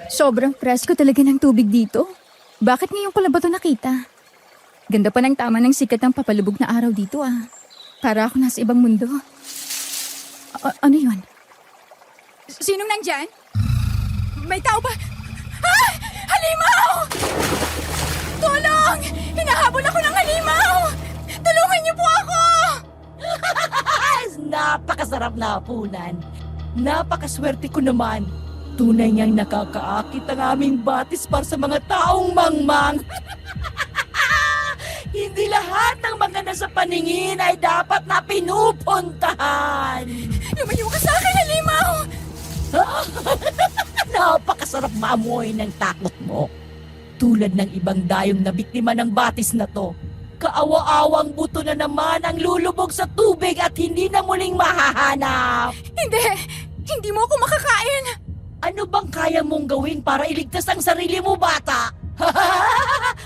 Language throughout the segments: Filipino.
Sobrang presko talaga ng tubig dito. Bakit ngayon ko lang ba ito nakita? Ganda pa ng tama ng sikat ng papalubog na araw dito ah. Para ako nasa ibang mundo. Ano yun? Sinong nandyan? May tao ba? Ah! Halimaw! Tulong! Hinahabol ako ng halimaw! Tulungan niyo po ako! Napakasarap na hapunan. Napakaswerte ko naman. Tunay niyang nakakaakit ang aming batis para sa mga taong mangmang. Hindi lahat ng mga nasa paningin ay dapat na pinupuntahan. Lumayo ka sa akin, halimaw! Napakasarap maamoy ng takot mo. Tulad ng ibang dayong na biktima ng batis na to. Kaawa-awang buto na naman ang lulubog sa tubig at hindi na muling mahahanap. Hindi! Hindi mo ako makakain! Ano bang kaya mong gawin para iligtas ang sarili mo, bata?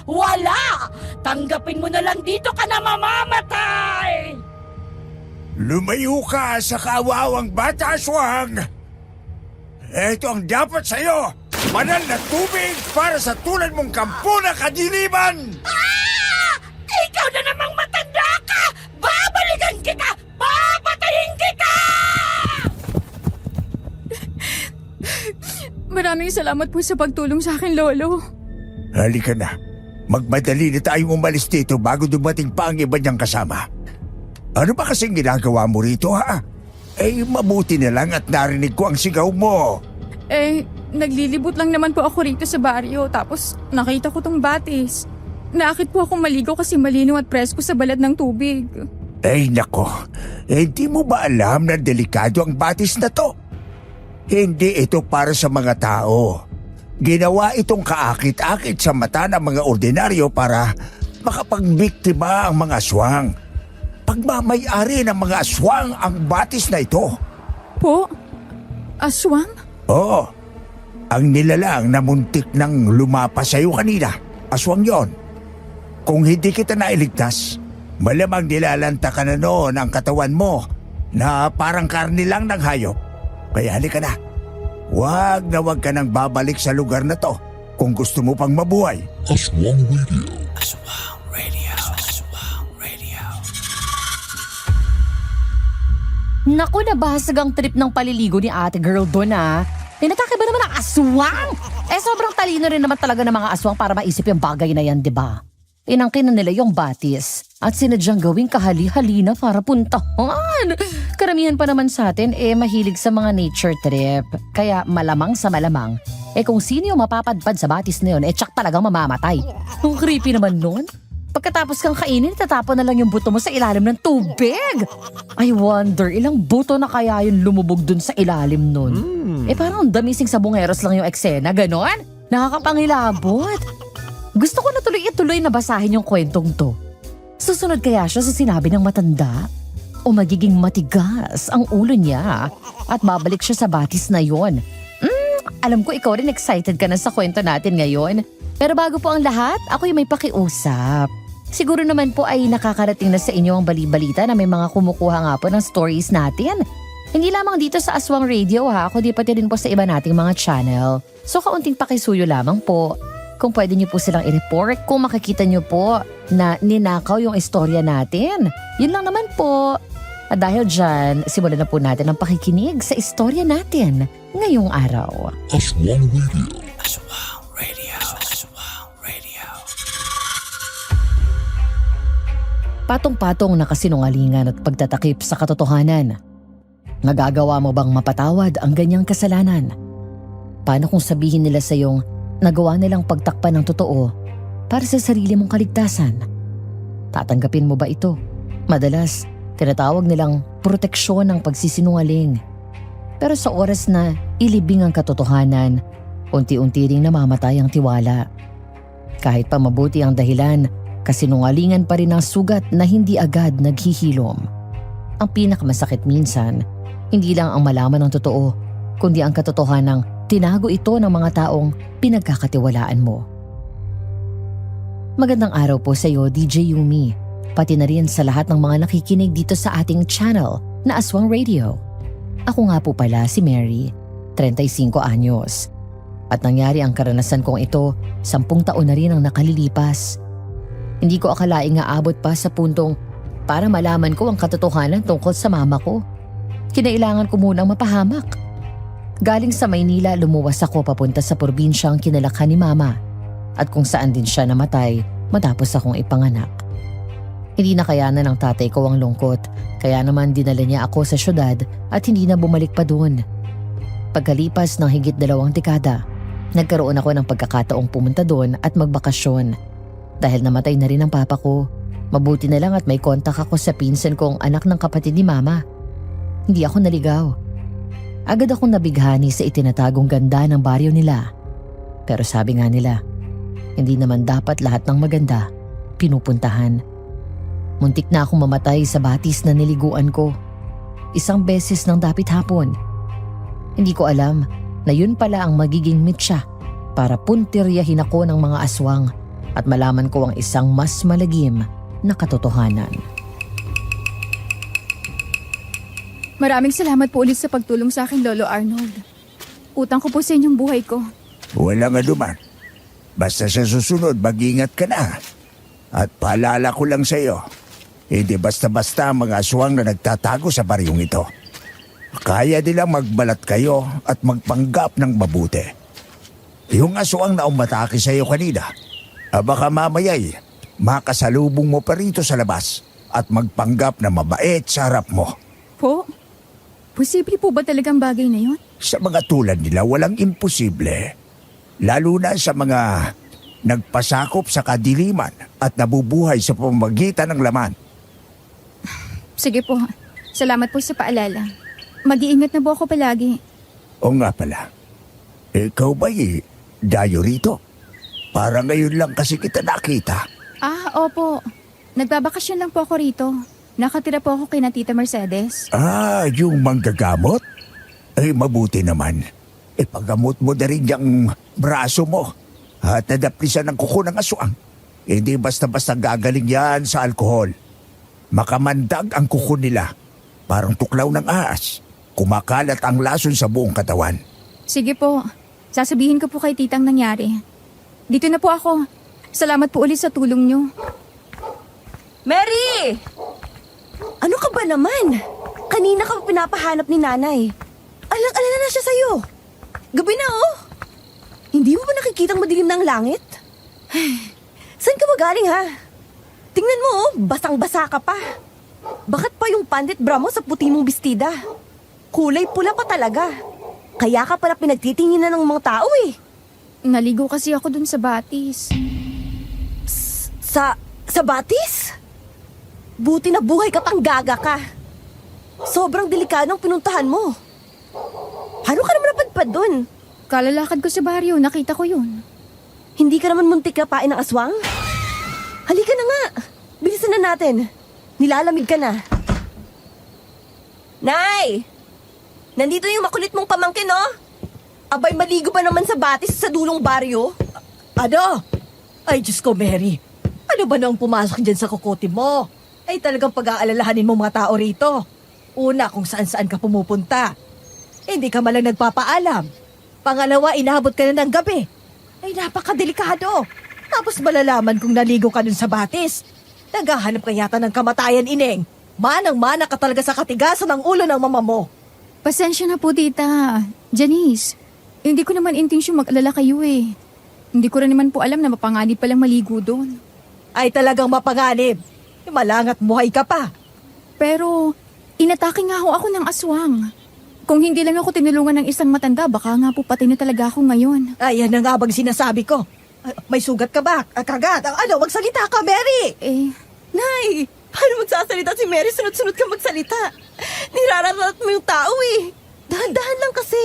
Wala! Tanggapin mo na lang dito ka na mamamatay! Lumayo ka sa kaawawang bata, aswang! Ito ang dapat sa'yo! Banal na tubig para sa tulad mong kampo na kadiliman! Ikaw na namang matanda ka! Babalikan kita! Papatayin kita! Maraming salamat po sa pagtulong sa akin, Lolo. Halika na. Magmadali na tayong umalis dito bago dumating pa ang iba niyang kasama. Ano ba kasing ginagawa mo rito, ha? Mabuti na lang at narinig ko ang sigaw mo. Naglilibot lang naman po ako rito sa baryo tapos nakita ko tong batis. Naakit po akong maligo kasi malinaw at presko sa balat ng tubig. Nako. Hindi mo ba alam na delikado ang batis na to? Hindi ito para sa mga tao. Ginawa itong kaakit-akit sa mata ng mga ordinaryo para makapagbiktima ang mga aswang. Pagmamay-ari ng mga aswang ang batis na ito. Po? Aswang? Oo. Ang nilalang na muntik nang lumapas sa'yo kanina. Aswang yon. Kung hindi kita nailigtas, malamang nilalanta ka na noon ang katawan mo na parang karni lang ng hayop. Kaya halika na. Huwag na huwag ka nang babalik sa lugar na to kung gusto mo pang mabuhay. Aswang Radio. Aswang Radio. Aswang Radio. Naku, nabasag ang trip ng paliligo ni ate girl doon ah. Pinatake ba naman ang aswang? Sobrang talino rin naman talaga ng mga aswang para maisip yung bagay na yan, di ba? Inangkin na nila yung batis at sinadyang gawing kahali-hali na para puntahan. Karamihan pa naman sa atin mahilig sa mga nature trip. Kaya malamang sa malamang, kung sino yung mapapadpad sa batis na yun, tsak talagang mamamatay. Ang creepy naman nun. Pagkatapos kang kainin, tatapon na lang yung buto mo sa ilalim ng tubig. I wonder, ilang buto na kaya yung lumubog dun sa ilalim nun? Parang damising sa bungeros lang yung eksena, ganon? Nakakapangilabot. Gusto ko na tuloy-ituloy na basahin yung kwentong to. Susunod kaya siya sa sinabi ng matanda? O magiging matigas ang ulo niya at babalik siya sa batis na yon? Alam ko ikaw rin excited ka na sa kwento natin ngayon. Pero bago po ang lahat, ako'y may pakiusap. Siguro naman po ay nakakarating na sa inyo ang bali-balita na may mga kumukuha nga po ng stories natin. Hindi lamang dito sa Aswang Radio kundi pati rin po sa iba nating mga channel. So kaunting pakisuyo lamang po. Kung pwede niyo po silang i-report, kung makikita niyo po na ninakaw yung istorya natin. Yun lang naman po. At dahil dyan, simulan na po natin ang pakikinig sa istorya natin ngayong araw. Aswang Radio. Aswang Radio. Aswang Radio. Patong-patong na kasinungalingan at pagtatakip sa katotohanan. Nagagawa mo bang mapatawad ang ganyang kasalanan? Paano kung sabihin nila sa iyong nagawa nilang pagtakpan ng totoo para sa sarili mong kaligtasan? Tatanggapin mo ba ito? Madalas, tinatawag nilang proteksyon ng pagsisinungaling. Pero sa oras na ilibing ang katotohanan, unti-unti ring namamatay ang tiwala. Kahit pa mabuti ang dahilan, kasinungalingan pa rin ang sugat na hindi agad naghihilom. Ang pinakamasakit minsan, hindi lang ang malaman ng totoo, kundi ang katotohanang tinago ito ng mga taong pinagkakatiwalaan mo. Magandang araw po sa iyo, DJ Yumi. Pati na rin sa lahat ng mga nakikinig dito sa ating channel na Aswang Radio. Ako nga po pala si Mary, 35 anyos. At nangyari ang karanasan kong ito, 10 taon na rin ang nakalilipas. Hindi ko akalaing aabot pa sa puntong para malaman ko ang katotohanan tungkol sa mama ko. Kinailangan ko munang mapahamak. Galing sa Maynila, lumuwas ako papunta sa probinsyang kinalakhan ni mama at kung saan din siya namatay matapos akong ipanganak. Hindi na kayanan ng tatay ko ang lungkot, kaya naman dinala niya ako sa syudad at hindi na bumalik pa doon. Pagkalipas ng higit 2 dekada, nagkaroon ako ng pagkakataong pumunta doon at magbakasyon. Dahil namatay na rin ang papa ko, mabuti na lang at may kontak ako sa pinsan kong anak ng kapatid ni mama. Hindi ako naligaw. Agad akong nabighani sa itinatagong ganda ng baryo nila. Pero sabi nga nila, hindi naman dapat lahat ng maganda pinupuntahan. Muntik na akong mamatay sa batis na niliguan ko. 1 beses ng dapit hapon. Hindi ko alam na yun pala ang magiging mitsa para puntiryahin ako ng mga aswang at malaman ko ang isang mas malagim na katotohanan. Maraming salamat po ulit sa pagtulong sa akin, Lolo Arnold. Utang ko po sa inyong buhay ko. Walang anuman. Basta sa susunod, mag-ingat ka na. At paalala ko lang sa iyo, hindi basta-basta ang mga aswang na nagtatago sa baryong ito. Kaya nilang magbalat kayo at magpanggap ng mabuti. Yung aswang na umatake sa iyo kanina, baka mamaya'y makasalubong mo pa rito sa labas at magpanggap na mabait sa harap mo. Po? Posible po ba talagang bagay na yun? Sa mga tulad nila, walang imposible. Lalo na sa mga nagpasakop sa kadiliman at nabubuhay sa pamamagitan ng laman. Sige po. Salamat po sa paalala. Mag-iingat na po ako palagi. O nga pala, ikaw ba'y dayo rito? Para ngayon lang kasi kita nakita. Opo. Nagbabakasyon lang po ako rito. Nakatira po ako kay na Tita Mercedes. Yung manggagamot? Ay, mabuti naman. Ipagamot mo na rin yung braso mo at nadaplisan ng kuko ng aswang. Hindi basta-basta gagaling yan sa alkohol. Makamandag ang kuko nila. Parang tuklaw ng ahas. Kumakalat ang lason sa buong katawan. Sige po. Sasabihin ko po kay Titang nangyari. Dito na po ako. Salamat po ulit sa tulong nyo. Mary! Ano ka ba naman? Kanina ka pa pinapahanap ni nanay. Alang-alala na siya sa'yo. Gabi na oh. Hindi mo ba nakikitang madilim ng langit? Saan ka ba galing ha? Tingnan mo oh, basang-basa ka pa. Bakit pa yung pandit bra mo sa puti mong bestida? Kulay pula pa talaga. Kaya ka pala pinagtitinginan ng mga tao eh. Naligo kasi ako dun sa batis. Sa batis? Buti na buhay ka pang gaga ka. Sobrang delikadong pinuntahan mo. Paano ka naman napadpad dun? Kalalakad ko sa baryo, nakita ko yun. Hindi ka naman muntik na pain ng aswang? Halika na nga. Bilisan na natin. Nilalamig ka na. Nay! Nandito yung makulit mong pamangkin, oh. Abay, maligo ba naman sa batis sa dulong baryo? Ano? Ay, Diyos ko, Mary. Ano ba nang pumasok dyan sa kukote mo? Ay, talagang pag-aalalahanin mo mga tao rito. Una, kung saan-saan ka pumupunta. Hindi ka malang nagpapaalam. Pangalawa, inaabot ka na ng gabi. Ay, napakadelikado. Tapos malalaman kung naligo ka dun sa batis. Naghahanap ka yata ng kamatayan, Ineng. Manang-mana ka talaga sa katigasan ng ulo ng mama mo. Pasensya na po, Tita. Janice, hindi ko naman intensyon mag-alala kayo eh. Hindi ko rin naman po alam na mapanganib palang maligo doon. Ay, talagang mapanganib. Malangat buhay ka pa. Pero, inatake nga ho ako ng aswang. Kung hindi lang ako tinulungan ng isang matanda, baka nga po patay na talaga ako ngayon. Ay, yan na nga bang sinasabi ko. Ay, may sugat ka ba? Kagat? Ano, magsalita ka, Mary! Nay! Paano magsasalita si Mary? Sunod-sunod ka magsalita. Nirararat mo yung tao eh. Dahan-dahan lang kasi.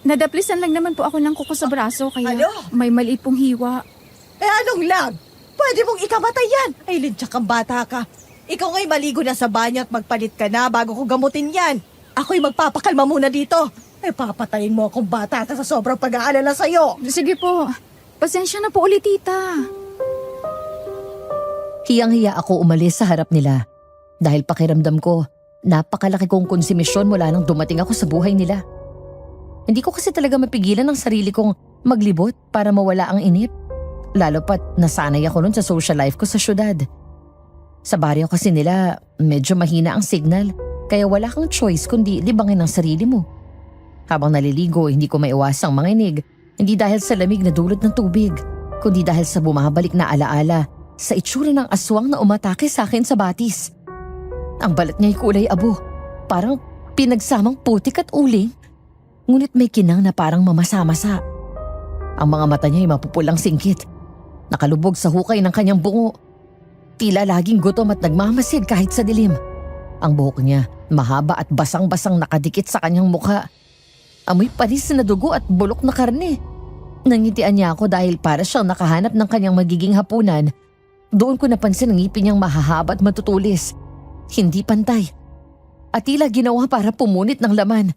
Nadaplisan lang naman po ako ng kuko sa braso, kaya Ano? may maliit pong hiwa. Eh, anong lang? Pwede mong ikamatay yan. Ay, linsya kang bata ka. Ikaw nga'y maligo na sa banyo at magpalit ka na bago ko gamutin yan. Ako'y magpapakalma muna dito. Ay, papatayin mo akong bata sa sobrang pag-aalala sa'yo. Sige po, pasensya na po ulit, Tita. Hiyang-hiya ako umalis sa harap nila dahil pakiramdam ko napakalaki kong konsumisyon mula nang dumating ako sa buhay nila. Hindi ko kasi talaga mapigilan ang sarili kong Maglibot para mawala ang inip. Lalo pat nasanay ako nun sa social life ko sa syudad. Sa baryo kasi nila, medyo mahina ang signal. Kaya wala kang choice kundi libangin ang sarili mo. Habang naliligo, hindi ko maiwasang manginig. Hindi dahil sa lamig na dulot ng tubig, kundi dahil sa bumabalik na alaala sa itsura ng aswang na umatake sa akin sa batis. Ang balat niya'y kulay abo, parang pinagsamang putik at uling. Ngunit may kinang na parang mamasa-masa. Ang mga mata niya'y mapupulang singkit. Nakalubog sa hukay ng kanyang bungo. Tila laging gutom at nagmamasid kahit sa dilim. Ang buhok niya, mahaba at basang-basang nakadikit sa kanyang mukha. Amoy panis na dugo at bulok na karne. Nangitian niya ako dahil para siyang nakahanap ng kanyang magiging hapunan. Doon ko napansin ang ngipin niyang mahahaba at matutulis. Hindi pantay. At tila ginawa para pumunit ng laman.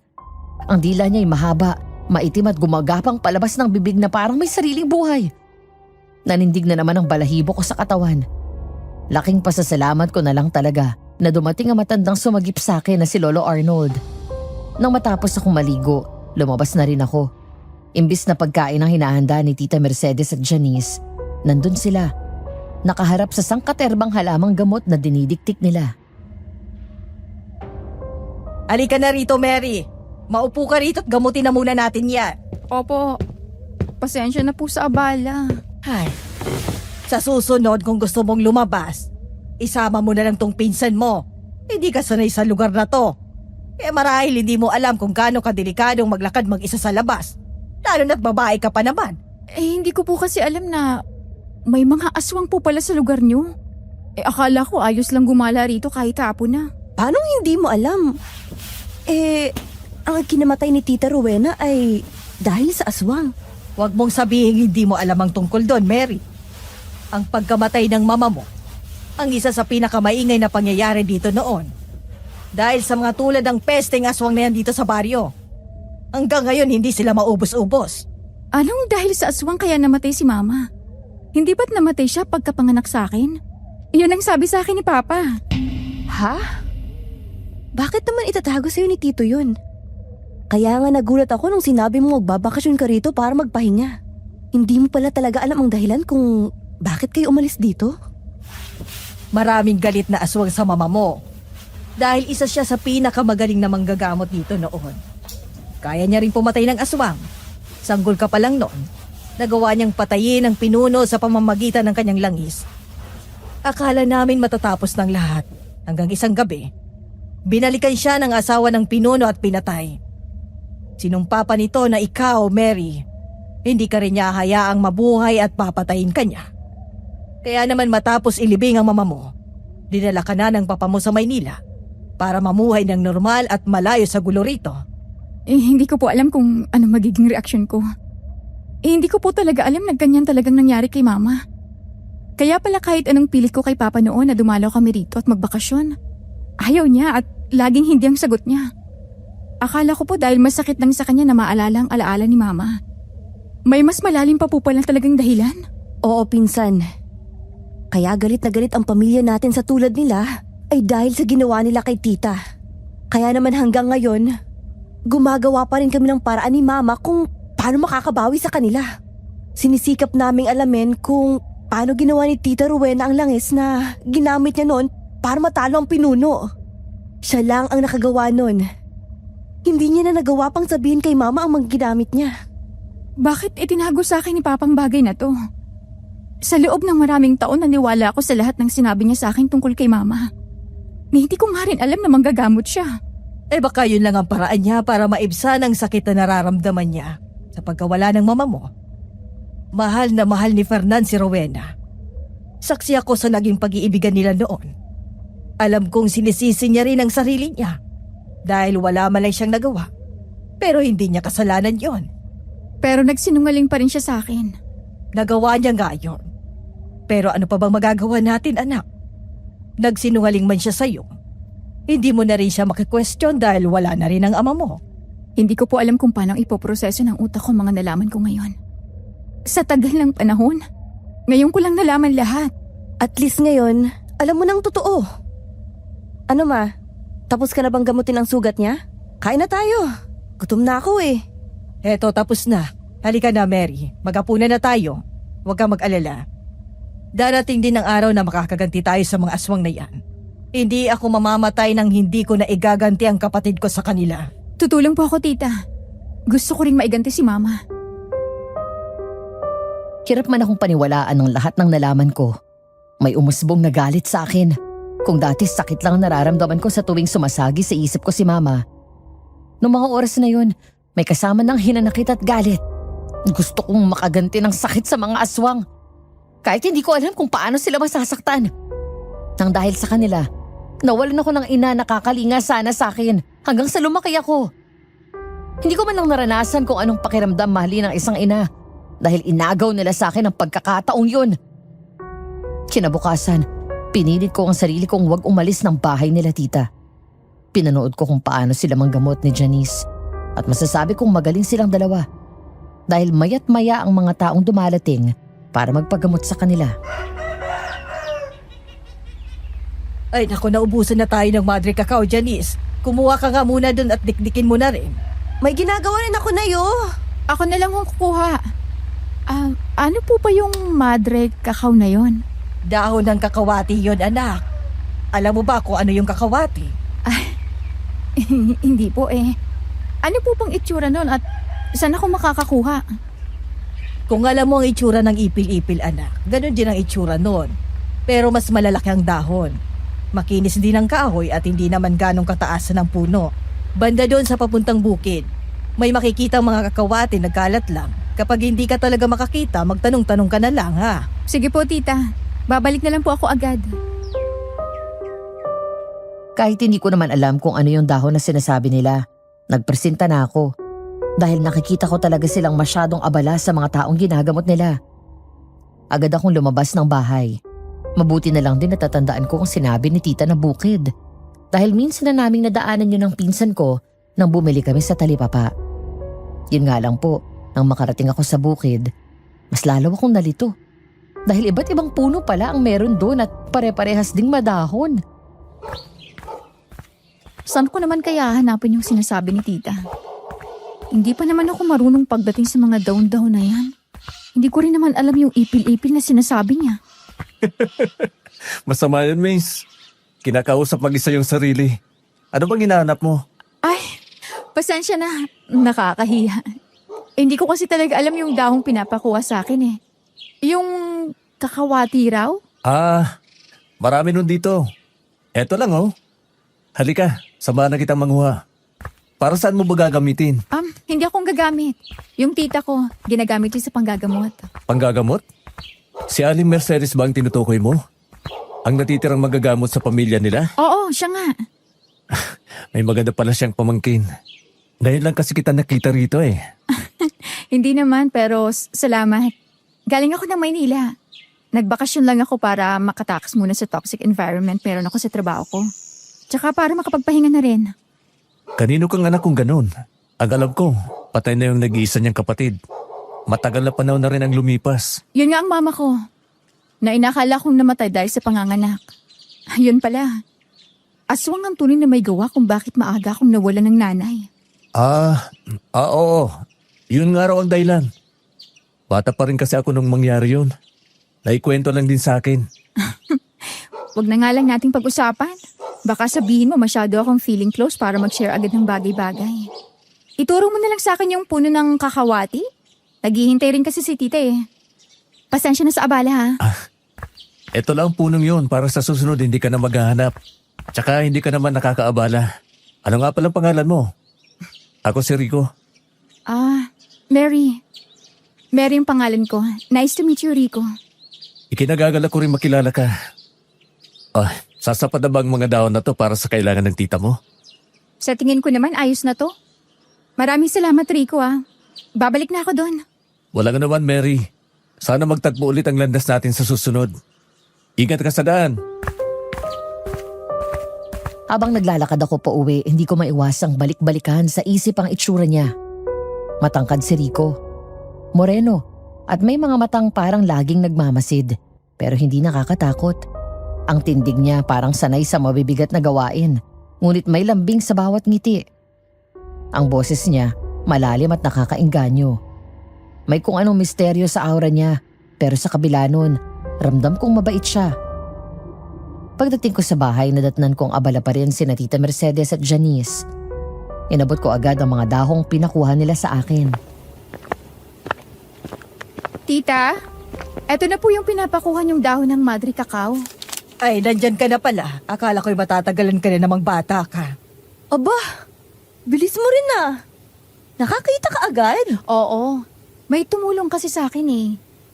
Ang dila niya'y mahaba, maitim at gumagapang palabas ng bibig na parang may sariling buhay. Nanindig na naman ang balahibo ko sa katawan. Laking pasasalamat ko na lang talaga na dumating ang matandang sumagip sa akin na si Lolo Arnold. Nang matapos akong maligo, lumabas na rin ako. Imbis na pagkain ang hinahanda ni Tita Mercedes at Janice, nandun sila. Nakaharap sa sangkaterbang halamang gamot na dinidiktik nila. Halika na rito, Mary. Maupo ka rito at gamutin na muna natin yan. Opo, pasensya na po sa abala. Ay, sa susunod kung gusto mong lumabas, isama mo na lang tong pinsan mo. Hindi ka sanay sa lugar na to. Marahil hindi mo alam kung gaano kadelikadong maglakad mag-isa sa labas. Lalo na't babae ka pa naman. Hindi ko po kasi alam na may mga aswang po pala sa lugar niyo. Akala ko ayos lang gumala rito kahit hapon na. Paano hindi mo alam? Ang kinamatay ni Tita Rowena ay dahil sa aswang. Huwag mong sabihin hindi mo alam ang tungkol doon, Mary. Ang pagkamatay ng mama mo, ang isa sa pinakamaingay na pangyayari dito noon. Dahil sa mga tulad ng pesteng aswang na yan dito sa baryo. Hanggang ngayon hindi sila maubos-ubos. Anong dahil sa aswang kaya namatay si Mama? Hindi ba't namatay siya pagkapanganak sa akin? Iyon ang sabi sa akin ni Papa. Ha? Bakit naman itatago sa'yo ni Tito yun? Kaya nga nagulat ako nung sinabi mo magbabakasyon ka rito para magpahinga. Hindi mo pala talaga alam ang dahilan kung bakit kayo umalis dito? Maraming galit na aswang sa mama mo. Dahil isa siya sa pinakamagaling na manggagamot dito noon. Kaya niya rin pumatay ng aswang. Sanggol ka pa lang noon. Nagawa niyang patayin ang pinuno sa pamamagitan ng kanyang langis. Akala namin matatapos ng lahat. Hanggang isang gabi, binalikan siya ng asawa ng pinuno at pinatay. Sinumpa pa nito na ikaw, Mary, hindi ka rin niya hayaang mabuhay at papatayin ka niya. Kaya naman matapos ilibing ang mama mo, dinala ka na ng papa mo sa Maynila para mamuhay ng normal at malayo sa gulo rito. Hindi ko po alam kung ano magiging reaksyon ko. Hindi ko po talaga alam na ganyan talagang nangyari kay Mama. Kaya pala kahit anong pilit ko kay Papa noon na dumalaw kami rito at magbakasyon, ayaw niya at laging hindi ang sagot niya. Akala ko po dahil masakit lang sa kanya na maalala ang alaala ni Mama. May mas malalim pa po pala talagang dahilan. Oo, pinsan. Kaya galit na galit ang pamilya natin sa tulad nila ay dahil sa ginawa nila kay Tita. Kaya naman hanggang ngayon, gumagawa pa rin kami ng paraan ni Mama kung paano makakabawi sa kanila. Sinisikap naming alamin kung paano ginawa ni Tita Rowena ang langis na ginamit niya noon para matalo ang pinuno. Siya lang ang nakagawa noon. Hindi niya na nagawa pang sabihin kay Mama ang mga ginamit niya. Bakit itinago sa akin ni Papang bagay na to? Sa loob ng maraming taon naniwala ako sa lahat ng sinabi niya sa akin tungkol kay Mama. Hindi ko nga rin alam na manggagamot siya. Baka yun lang ang paraan niya para maibsan ang sakit na nararamdaman niya sa pagkawala ng mama mo. Mahal na mahal ni Fernan si Rowena. Saksi ako sa naging pag-iibigan nila noon. Alam kong sinisisi niya rin ang sarili niya dahil wala man lang siyang nagawa. Pero hindi niya kasalanan yon. Pero nagsinungaling pa rin siya sa akin. Nagawa niya nga yun. Pero ano pa bang magagawa natin, anak? Nagsinungaling man siya sa'yo. Hindi mo na rin siya makikwestiyon dahil wala na rin ang ama mo. Hindi ko po alam kung paano ipoproseso ng utak ko mga nalaman ko ngayon. Sa tagal ng panahon, ngayon ko lang nalaman lahat. At least ngayon, alam mo nang totoo. Ano ma? Tapos ka na bang gamutin ang sugat niya? Kain na tayo. Gutom na ako eh. Eto, tapos na. Halika na, Mary. Maghapunan na tayo. Huwag kang mag-alala. Darating din ang araw na makakaganti tayo sa mga aswang na yan. Hindi ako mamamatay nang hindi ko na igaganti ang kapatid ko sa kanila. Tutulong po ako, tita. Gusto ko ring maiganti si mama. Hirap man akong paniwalaan ng lahat ng nalaman ko. May umusbong na galit sa akin. Kung dati sakit lang nararamdaman ko sa tuwing sumasagi sa isip ko si mama. Noong mga oras na yun, may kasama ng hinanakit at galit. Gusto kong makaganti ng sakit sa mga aswang. Kahit hindi ko alam kung paano sila masasaktan. Nang dahil sa kanila, nawalan ako ng ina na kakalinga sana sa akin hanggang sa lumaki ako. Hindi ko man lang naranasan kung anong pakiramdam mahalin ng isang ina dahil inagaw nila sa akin ang pagkakataong yun. Kinabukasan, pinilit ko ang sarili kong huwag umalis ng bahay nila tita. Pinanood ko kung paano sila manggamot ni Janice at masasabi kong magaling silang dalawa dahil maya't maya ang mga taong dumalating para magpagamot sa kanila. Ay naku, naubusan na tayo ng Madre Cacao, Janice. Kumuha ka nga muna dun at dikdikin mo na rin. May ginagawa rin ako na Ako na lang kung kukuha. Ano po pa yung madre cacao na yon? Dahon ng kakawati yon, anak. Alam mo ba kung ano yung kakawati? Hindi po eh. Ano po pang itsura nun at saan ako makakakuha? Kung alam mo ang itsura ng ipil-ipil, anak, ganun din ang itsura nun. Pero mas malalaki ang dahon. Makinis din ang kahoy at hindi naman ganong kataasan ng puno. Banda doon sa papuntang bukid. May makikita ang mga kakawati nagkalat lang. Kapag hindi ka talaga makakita, magtanong-tanong ka na lang, ha? Sige po, tita. Babalik na lang po ako agad. Kahit hindi ko naman alam kung ano yung dahon na sinasabi nila, nagpresenta na ako. Dahil nakikita ko talaga silang masyadong abala sa mga taong ginagamot nila. Agad akong lumabas ng bahay. Mabuti na lang din natatandaan ko ang sinabi ni tita na bukid. Dahil minsan na naming nadaanan yun ng pinsan ko nang bumili kami sa talipapa. Yun nga lang po, nang makarating ako sa bukid, mas lalo akong nalito. Dahil iba't ibang puno pala ang meron doon at pare-parehas ding madahon. Saan ko naman kaya hanapin yung sinasabi ni tita? Hindi pa naman ako marunong pagdating sa mga daon-daon na yan. Hindi ko rin naman alam yung ipil-ipil na sinasabi niya. Masama yun, Mace. Kinakausap mag-isa yung sarili. Ano bang hinahanap mo? Ay, pasensya na. Nakakahiya. Hindi ko kasi talaga alam yung dahong pinapakuha sa akin eh. Yung kakawati raw? Marami nun dito. Eto lang oh. Halika, samahan na kitang manguha. Para saan mo ba gagamitin? Hindi akong gagamit. Yung tita ko, ginagamit siya sa panggagamot. Panggagamot? Si Aling Mercedes ba ang tinutukoy mo? Ang natitirang magagamot sa pamilya nila? Oo, siya nga. May maganda pala siyang pamangkin. Ngayon lang kasi kita nakita rito eh. Hindi naman, pero salamat. Galing ako ng Maynila. Nagbakasyon lang ako para makatakas muna sa toxic environment meron ako sa trabaho ko. Tsaka para makapagpahinga na rin. Kanino kang anak kung ganun? Ang alam ko, patay na yung nag-iisa niyang kapatid. Matagal na panahon na rin ang lumipas. Yun nga ang mama ko. Na inakala kong namatay dahil sa panganganak. Yun pala. Aswang ang tunay na may gawa kung bakit maaga akong nawalan ng nanay. Oo. Yun nga raw ang dahilan. Bata pa rin kasi ako nung mangyari yun. Naikwento lang din sa akin. Huwag na nga lang nating pag-usapan. Baka sabihin mo masyado akong feeling close para mag-share agad ng bagay-bagay. Ituro mo na lang sa akin yung puno ng kakawati. Naghihintay rin kasi si tita eh. Pasensya na sa abala ha. Ito lang ang punong yun para sa susunod hindi ka na maghahanap. Tsaka hindi ka naman nakakaabala. Ano nga palang pangalan mo? Ako si Rico. Mary. Mary yung pangalan ko. Nice to meet you, Rico. Ikinagagalak ko rin makilala ka. Sasapat na ba ang mga dahon na to para sa kailangan ng tita mo? Sa tingin ko naman, ayos na to. Maraming salamat, Rico Babalik na ako doon. Wala nga naman, Mary. Sana magtagpo ulit ang landas natin sa susunod. Ingat ka sa daan. Habang naglalakad ako pa uwi, hindi ko maiwasang balik-balikan sa isip ang itsura niya. Matangkad si Rico. Moreno. At may mga matang parang laging nagmamasid. Pero hindi nakakatakot. Ang tindig niya parang sanay sa mabibigat na gawain. Ngunit may lambing sa bawat ngiti. Ang boses niya malalim at nakakaengganyo. May kung anong misteryo sa aura niya, pero sa kabila nun, ramdam kong mabait siya. Pagdating ko sa bahay, nadatnan kong abala pa rin sina Tita Mercedes at Janice. Inabot ko agad ang mga dahong pinakuha nila sa akin. Tita, eto na po yung pinapakuha niyong dahon ng Madre Cacao. Ay, nandyan ka na pala. Akala ko'y matatagalan ka na namang bata ka. Aba, bilis mo rin ah. Nakakita ka agad? Oo, may tumulong kasi sa akin eh.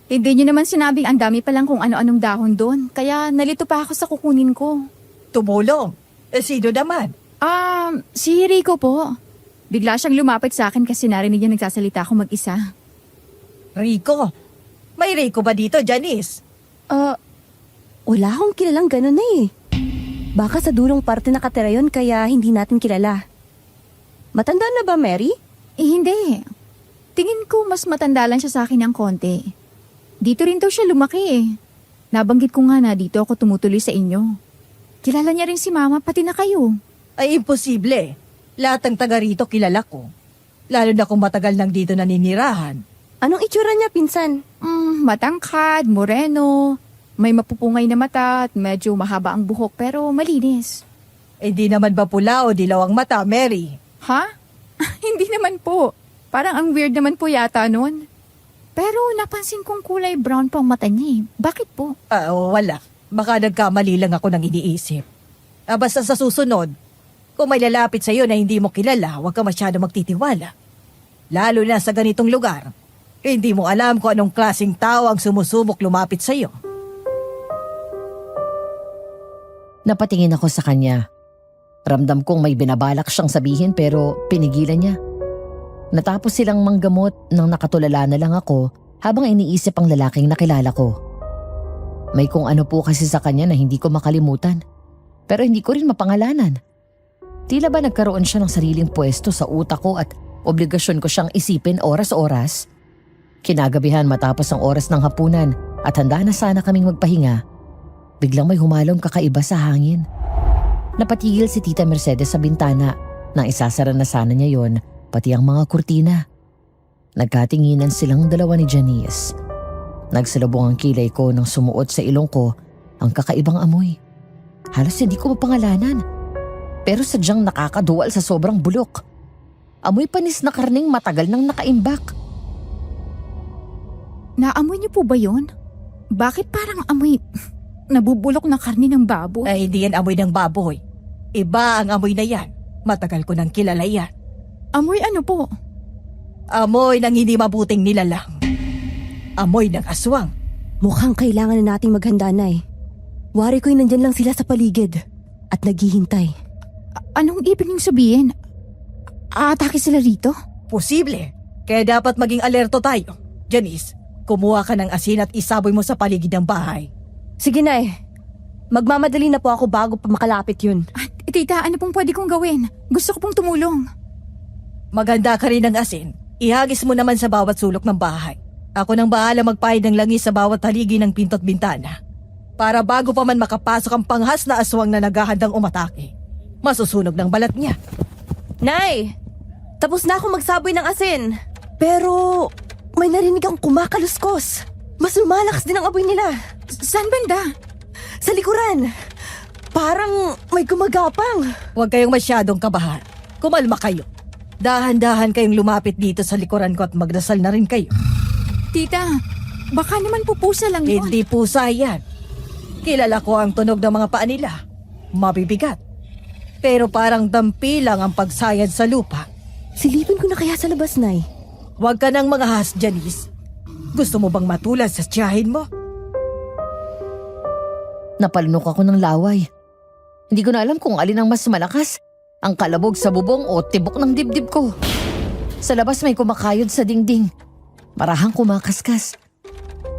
Hindi niyo naman sinabing ang dami pa lang kung ano-anong dahon doon. Kaya nalito pa ako sa kukunin ko. Tumulong. Sino naman? Si Rico po. Bigla siyang lumapit sa akin kasi narinig niya nagsasalita ako mag-isa. Rico. May Rico ba dito, Janice? Wala akong kilalang ganun na eh. Baka sa dulong parte nakatira yun kaya hindi natin kilala. Matanda na ba, Mary? Hindi. Tingin ko mas matanda lang siya sa akin ng konti. Dito rin daw siya lumaki eh. Nabanggit ko nga na dito ako tumutuloy sa inyo. Kilala niya rin si Mama pati na kayo. Ay, imposible. Lahat ng taga rito kilala ko. Lalo na kung matagal nang dito naninirahan. Anong itsura niya, pinsan? Matangkad, moreno, may mapupungay na mata at medyo mahaba ang buhok pero malinis. Di naman ba pula o dilaw ang mata, Mary? Ha? Hindi naman po. Parang ang weird naman po yata nun. Pero napansin kong kulay brown pa ang mata niya eh. Bakit po? Wala. Baka nagkamali lang ako ng iniisip. Basta sa susunod, kung may lalapit sa'yo na hindi mo kilala, huwag ka masyado magtitiwala. Lalo na sa ganitong lugar. Hindi mo alam kung anong klaseng tao ang sumusubok lumapit sa'yo. Napatingin ako sa kanya. Ramdam kong may binabalak siyang sabihin pero pinigilan niya. Natapos silang manggamot nang nakatulala na lang ako habang iniisip ang lalaking nakilala ko. May kung ano po kasi sa kanya na hindi ko makalimutan. Pero hindi ko rin mapangalanan. Tila ba nagkaroon siya ng sariling pwesto sa utak ko at obligasyon ko siyang isipin oras-oras? Kinagabihan matapos ang oras ng hapunan at handa na sana kaming magpahinga. Biglang may humalong kakaiba sa hangin. Napatigil si Tita Mercedes sa bintana nang isasara na sana niya yon, pati ang mga kurtina. Nagkatinginan silang dalawa ni Janice. Nagsalubong ang kilay ko nang sumuot sa ilong ko ang kakaibang amoy. Halos hindi ko mapangalanan. Pero sadyang nakakaduwal sa sobrang bulok. Amoy panis na karning matagal nang nakaimbak. Naamoy niyo po ba yun? Bakit parang amoy nabubulok na karni ng baboy? Ay, hindi yan amoy ng baboy. Iba ang amoy na yan. Matagal ko nang kilala yan. Amoy ano po? Amoy ng hindi mabuting nilalang. Amoy ng aswang. Mukhang kailangan na nating maghanda na eh. Wari ko'y nandyan lang sila sa paligid at naghihintay. Anong ibig niyong sabihin? Aatake sila rito? Posible. Kaya dapat maging alerto tayo. Janice, kumuha ka ng asin at isaboy mo sa paligid ng bahay. Sige na eh. Magmamadali na po ako bago pa makalapit yun. Tita, ano pong pwede kong gawin? Gusto ko pong tumulong. Maganda ka rin ng asin. Ihagis mo naman sa bawat sulok ng bahay. Ako nang bahala magpahid ng langis sa bawat haligi ng pinto't bintana. Para bago pa man makapasok ang panghas na aswang na naghahandang umatake, masusunog ng balat niya. Nay! Tapos na ako magsaboy ng asin. Pero may narinig akong kumakaluskos. Mas lumalakas din ang apoy nila. Saan banda? Sa likuran. Parang may gumagapang. Huwag kayong masyadong kabahan. Kumalma kayo. Dahan-dahan kayong lumapit dito sa likuran ko at magdasal na rin kayo. Tita, baka naman pupusa lang yun. Hindi pusa yan. Kilala ko ang tunog ng mga paa nila. Mabibigat. Pero parang dampi lang ang pagsayad sa lupa. Silipin ko na kaya sa labas, Nay. Huwag ka nang mangahas, Janice. Gusto mo bang matulad sa tiyahin mo? Napalunok ako ng laway. Hindi ko na alam kung alin ang mas malakas, ang kalabog sa bubong o tibok ng dibdib ko. Sa labas may kumakayod sa dingding. Marahang kumakaskas.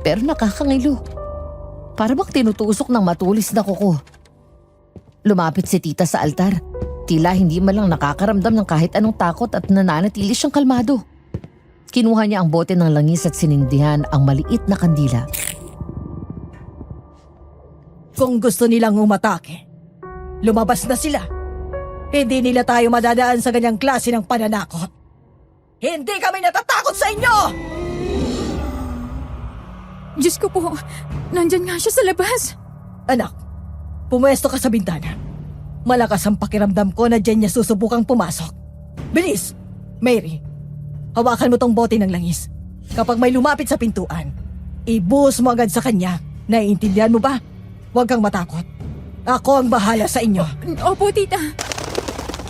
Pero nakakangilo. Para bang tinutusok ng matulis na kuko. Lumapit si tita sa altar. Tila hindi man lang nakakaramdam ng kahit anong takot at nananatili siyang kalmado. Kinuha niya ang bote ng langis at sinindihan ang maliit na kandila. Kung gusto nilang umatake, lumabas na sila. Hindi nila tayo madadaan sa ganyang klase ng pananakot. Hindi kami natatakot sa inyo! Diyos ko po, nandyan nga siya sa labas. Anak, pumuesto ka sa bintana. Malakas ang pakiramdam ko na dyan niya susubukang pumasok. Bilis! Mary, hawakan mo tong bote ng langis. Kapag may lumapit sa pintuan, ibuhos mo agad sa kanya. Naiintindihan mo ba? Huwag kang matakot. Ako ang bahala sa inyo. Opo, tita.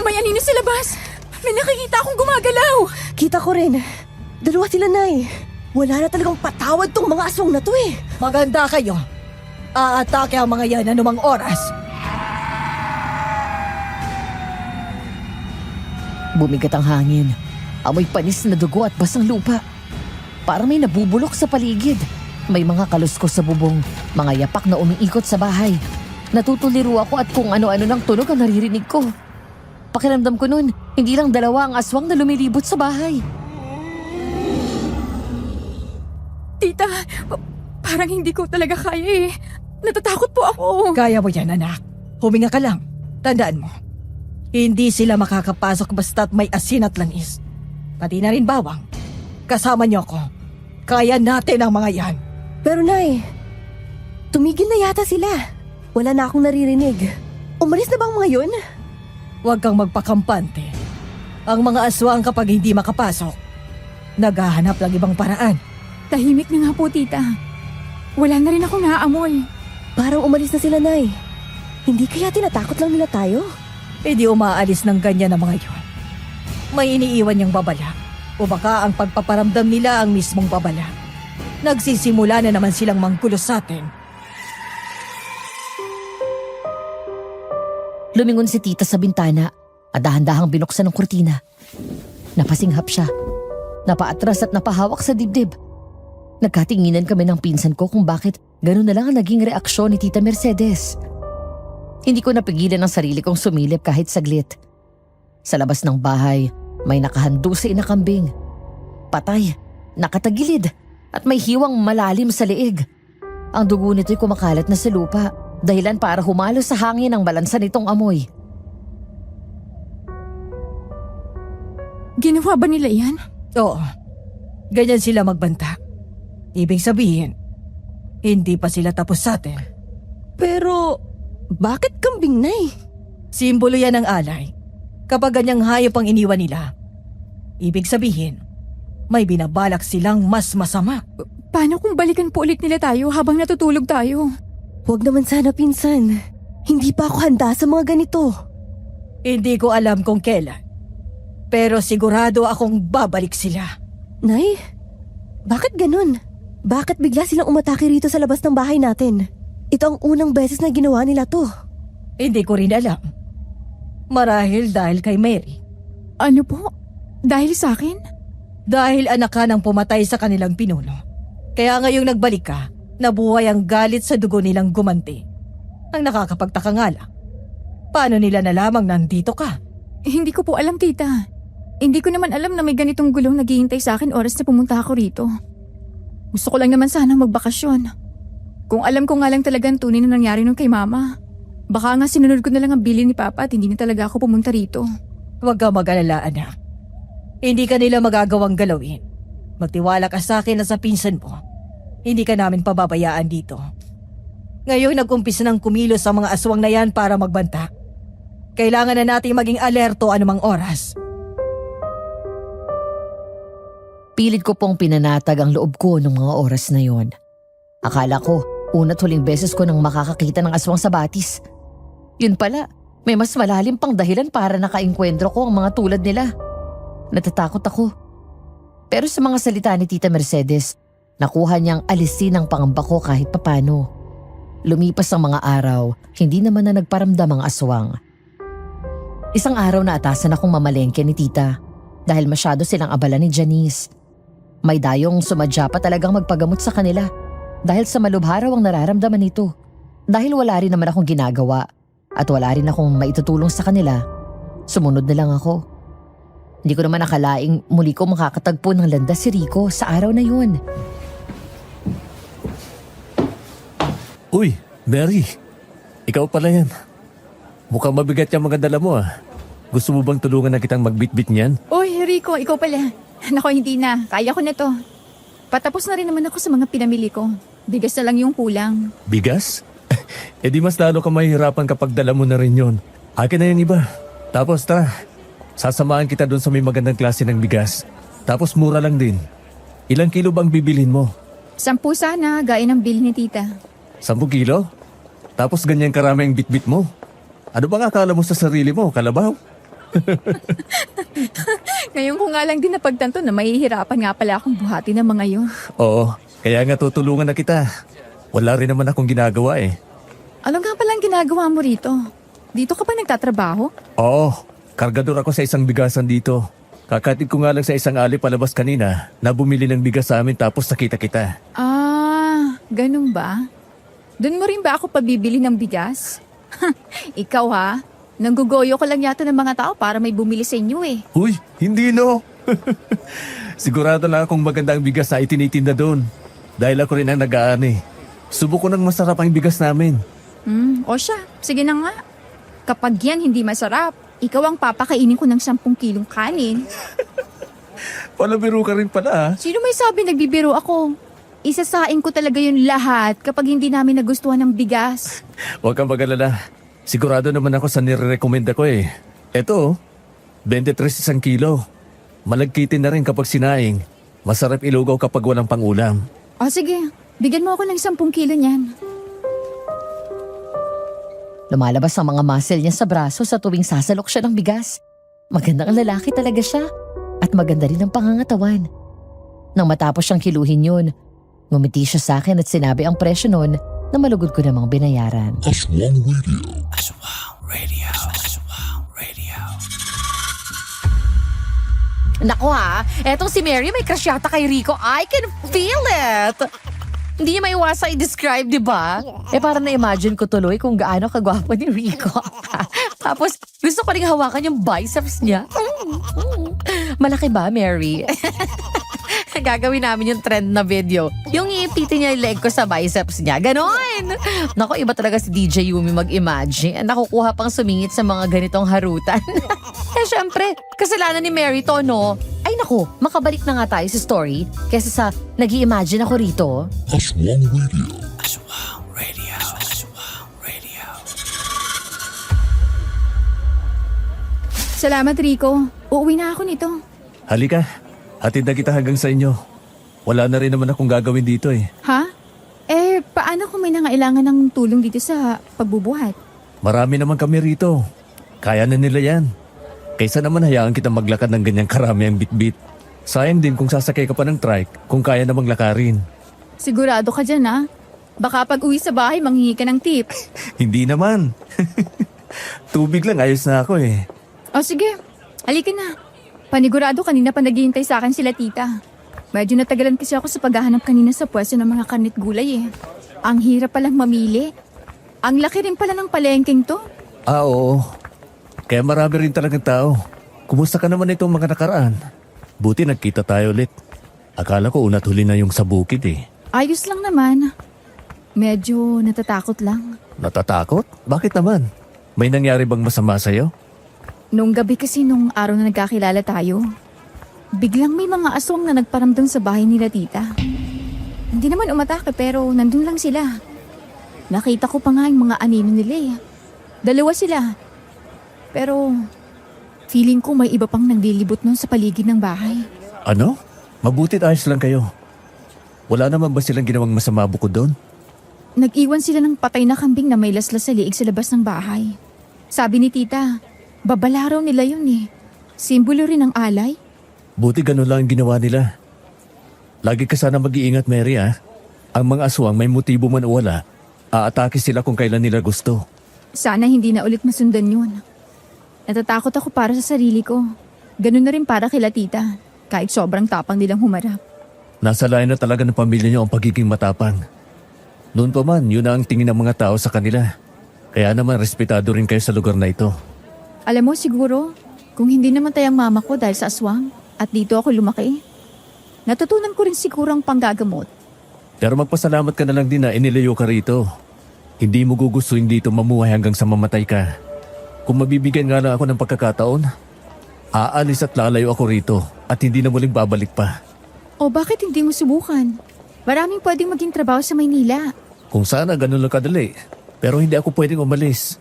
May anino sa labas. May nakikita akong gumagalaw. Kita ko rin. Dalawa sila, Nay. Wala na talagang patawad tong mga aswang na to eh. Maganda kayo. Aatake ang mga yan anumang oras. Bumigat ang hangin. Amoy panis na dugo at basang lupa. Parang may nabubulok sa paligid. May mga kaluskos sa bubong, mga yapak na umiikot sa bahay. Natutuliro ako at kung ano-ano ng tunog ang naririnig ko. Pakiramdam ko nun, hindi lang dalawa ang aswang na lumilibot sa bahay. Tita, parang hindi ko talaga kaya eh. Natatakot po ako. Kaya mo yan, anak. Huminga ka lang. Tandaan mo, hindi sila makakapasok basta't may asin at langis. Pati na rin bawang. Kasama niyo ako. Kaya natin ang mga yan. Pero Nay, tumigil na yata sila. Wala na akong naririnig. Umalis na ba ang mga yun? Huwag kang magpakampante. Ang mga aswang kapag hindi makapasok, naghahanap ng ibang paraan. Tahimik na nga po, tita. Wala na rin akong naaamoy. Parang umalis na sila, Nay. Hindi kaya tinatakot lang nila tayo? E di umaalis ng ganyan ang mga yun. May iniiwan niyang babala. O baka ang pagpaparamdam nila ang mismong babala. Nagsisimula na naman silang manggulo sa atin. Lumingon si tita sa bintana at dahan-dahang binuksan ng kurtina. Napasinghap siya. Napaatras at napahawak sa dibdib. Nagkatinginan kami ng pinsan ko kung bakit ganun na lang ang naging reaksyon ni Tita Mercedes. Hindi ko napigilan ang sarili kong sumilip kahit saglit. Sa labas ng bahay, may nakahandusay na kambing. Patay, nakatagilid, at may hiwang malalim sa leeg. Ang dugo nito'y kumakalat na sa lupa, dahilan para humalo sa hangin ang balansa nitong amoy. Ginawa ba nila yan? Oo, ganyan sila magbanta. Ibig sabihin, hindi pa sila tapos sa atin. Pero, bakit kambing, Nay? Simbolo yan ng alay. Kapag ganyang hayop ang iniwan nila, ibig sabihin, may binabalak silang mas masama. Paano kung balikan po ulit nila tayo habang natutulog tayo? Huwag naman sana, pinsan. Hindi pa ako handa sa mga ganito. Hindi ko alam kung kailan, pero sigurado akong babalik sila. Nay, bakit ganun? Bakit bigla silang umatake rito sa labas ng bahay natin? Ito ang unang beses na ginawa nila to. Hindi ko rin alam. Marahil dahil kay Mary. Ano po? Dahil sa akin? Dahil anak ka ng pumatay sa kanilang pinuno. Kaya ngayong nagbalik ka, nabuhay ang galit sa dugo nilang gumanti. Ang nakakapagtaka nga lang, paano nila nalamang nandito ka? Hindi ko po alam, tita. Hindi ko naman alam na may ganitong gulong naghihintay sa akin oras na pumunta ako rito. Gusto ko lang naman sana magbakasyon. Kung alam ko nga lang talaga ang tunay na nangyari nun kay mama, baka nga sinunod ko na lang ang bilin ni papa at hindi na talaga ako pumunta rito. Huwag ka mag-alala, anak. Hindi ka nila magagawang galawin. Magtiwala ka sa akin na sa pinsan mo. Hindi ka namin pababayaan dito. Ngayon nag-umpisa ng kumilos ang mga aswang na yan para magbanta. Kailangan na nating maging alerto anumang oras. Pilit ko pong pinanatag ang loob ko ng mga oras na yon. Akala ko, una't huling beses ko nang makakakita ng aswang sa batis. Yun pala, may mas malalim pang dahilan para nakaengkwentro ko ang mga tulad nila. Natatakot ako. Pero sa mga salita ni Tita Mercedes, nakuha niyang alisin ang pangamba ko kahit papano. Lumipas ang mga araw, hindi naman na nagparamdam ang aswang. Isang araw na atasan akong mamalengke ni Tita dahil masyado silang abala ni Janice. May dayong sumadya pa talagang magpagamot sa kanila dahil sa malubharaw ang nararamdaman nito. Dahil wala rin naman akong ginagawa at wala rin akong maitutulong sa kanila, sumunod na lang ako. Hindi ko naman nakalaing muli ko makakatagpo ng landas si Rico sa araw na yun. Uy, Mary. Ikaw pala yan. Mukhang mabigat yung mga dala mo ah. Gusto mo bang tulungan na kitang magbitbit niyan? Oy, Rico, ikaw pala. Nako, hindi na. Kaya ko na to. Patapos na rin naman ako sa mga pinamili ko. Bigas na lang yung kulang. Bigas? Eh di mas lalo ka mahihirapan kapag dala mo na rin yun. Akin na yung iba. Tapos tara, sasamahan kita doon sa may magandang klase ng bigas. Tapos mura lang din. Ilang kilo bang bibilhin mo? 10 sana, gaya ng bill ni tita. 10 kilo? Tapos ganyan karami ang bitbit mo. Ano bang akala mo sa sarili mo, kalabaw? Ngayon ko nga lang din napagtanto na mahihirapan nga pala akong buhati ng mga yun. Oo, kaya nga tutulungan na kita. Wala rin naman akong ginagawa eh. Ano nga palang ginagawa mo rito? Dito ka pa nagtatrabaho? Oo, kargador ako sa isang bigasan dito. Kakatid ko nga lang sa isang ali palabas kanina na bumili ng bigas sa amin tapos nakita kita. Ah, ganun ba? Doon mo rin ba ako pabibili ng bigas? Ikaw ha? Nanggugoyo ko lang yata ng mga tao para may bumili sa inyo eh. Huy, hindi no. Sigurado lang akong maganda ang bigas na itinitinda doon. Dahil ako rin ang nag-aani. Subok ko ng masarap ang bigas namin. O siya, sige na nga. Kapag yan hindi masarap, ikaw ang papakainin ko ng 10 kilong kanin. Palabiro ka rin pala ah. Sino may sabi nagbibiro ako? Isasain ko talaga yun lahat kapag hindi namin nagustuhan ng bigas. Huwag kang mag-alala. Sigurado naman ako sa nire-recommend ko eh. Eto, 23 isang kilo. Malagkitin na rin kapag sinaing. Masarap ilugaw kapag walang pangulam. O sige, bigyan mo ako ng 10 kilo niyan. Lumalabas ang mga muscle niya sa braso sa tuwing sasalok siya ng bigas. Magandang lalaki talaga siya. At maganda rin ang pangangatawan. Nang matapos siyang kiluhin yun, ngumiti siya sa akin at sinabi ang presyo nun na malugod ko namang binayaran. Aswang Radio. Naku ha, etong si Mary may crush yata kay Rico. I can feel it! Hindi niya maiwasa i-describe, di ba? Eh para na-imagine ko tuloy kung gaano kagwapo ni Rico. Tapos gusto ko rin hawakan yung biceps niya. Malaki ba, Mary? Gagawin namin yung trend na video. Yung iipitin niya yung leg ko sa biceps niya. Ganon! Naku, iba talaga si DJ Yumi mag-imagine. Nakukuha pang sumingit sa mga ganitong harutan. Eh syempre, kasalanan ni Mary to, no? Ay naku, makabalik na nga tayo sa story kesa sa nag-i-imagine ako rito. Aswang Radio. Salamat Rico, uuwi na ako nito. Halika, hatid na kita hanggang sa inyo. Wala na rin naman akong gagawin dito eh. Ha? Eh, paano kung may nangailangan ng tulong dito sa pagbubuhat? Marami naman kami rito. Kaya na nila yan. Kaysa naman hayaan kita maglakad ng ganyang karami ang bitbit. Sayang din kung sasakay ka pa ng trike kung kaya namang lakarin. Sigurado ka dyan ha? Baka pag uwi sa bahay, manghingi ka ng tip. Hindi naman. Tubig lang, ayos na ako eh. O sige, halika na. Panigurado kanina pa naghihintay sa akin sila tita. Medyo natagalan kasi ako sa paghahanap kanina sa pwesto ng mga karnit gulay eh. Ang hirap palang mamili. Ang laki rin pala ng palengking to. Ah, oo. Kaya marami rin talagang tao. Kumusta ka naman itong mga nakaraan? Buti nagkita tayo ulit. Akala ko una't huli na yung sa bukid eh. Ayos lang naman. Medyo natatakot lang. Natatakot? Bakit naman? May nangyari bang masama sa'yo? Nung gabi kasi nung araw na nagkakilala tayo, biglang may mga aswang na nagparamdam sa bahay nila tita. Hindi naman umatake pero nandun lang sila. Nakita ko pa nga yung mga anino nila eh. 2 sila. Pero feeling ko may iba pang naglilibot nun sa paligid ng bahay. Ano? Mabutit ayos lang kayo. Wala naman ba silang ginawang masama bukod doon? Nag-iwan sila ng patay na kambing na may laslas sa liig sa labas ng bahay. Sabi ni tita, babalaraw nila yun eh. Simbolo rin ng alay. Buti ganun lang ang ginawa nila. Lagi ka sana mag-iingat, Mary ah. Ang mga aswang may motibo man o wala, aatake sila kung kailan nila gusto. Sana hindi na ulit masundan yun. Natatakot ako para sa sarili ko. Ganun na rin para kila tita, kahit sobrang tapang nilang humarap. Nasa layo na talaga ng pamilya niyo ang pagiging matapang. Noon pa man, yun na ang tingin ng mga tao sa kanila. Kaya naman respetado rin kayo sa lugar na ito. Alam mo siguro, kung hindi naman tayang mama ko dahil sa aswang at dito ako lumaki, natutunan ko rin siguro ang panggagamot. Pero magpasalamat ka na lang din na inilayo ka rito. Hindi mo gugustuhin dito mamuhay hanggang sa mamatay ka. Kung mabibigyan nga lang ako ng pagkakataon, aalis at lalayo ako rito at hindi na muling babalik pa. O bakit hindi mo subukan? Maraming pwedeng maging trabaho sa Maynila. Kung sana ganun lang kadali. Pero hindi ako pwedeng umalis.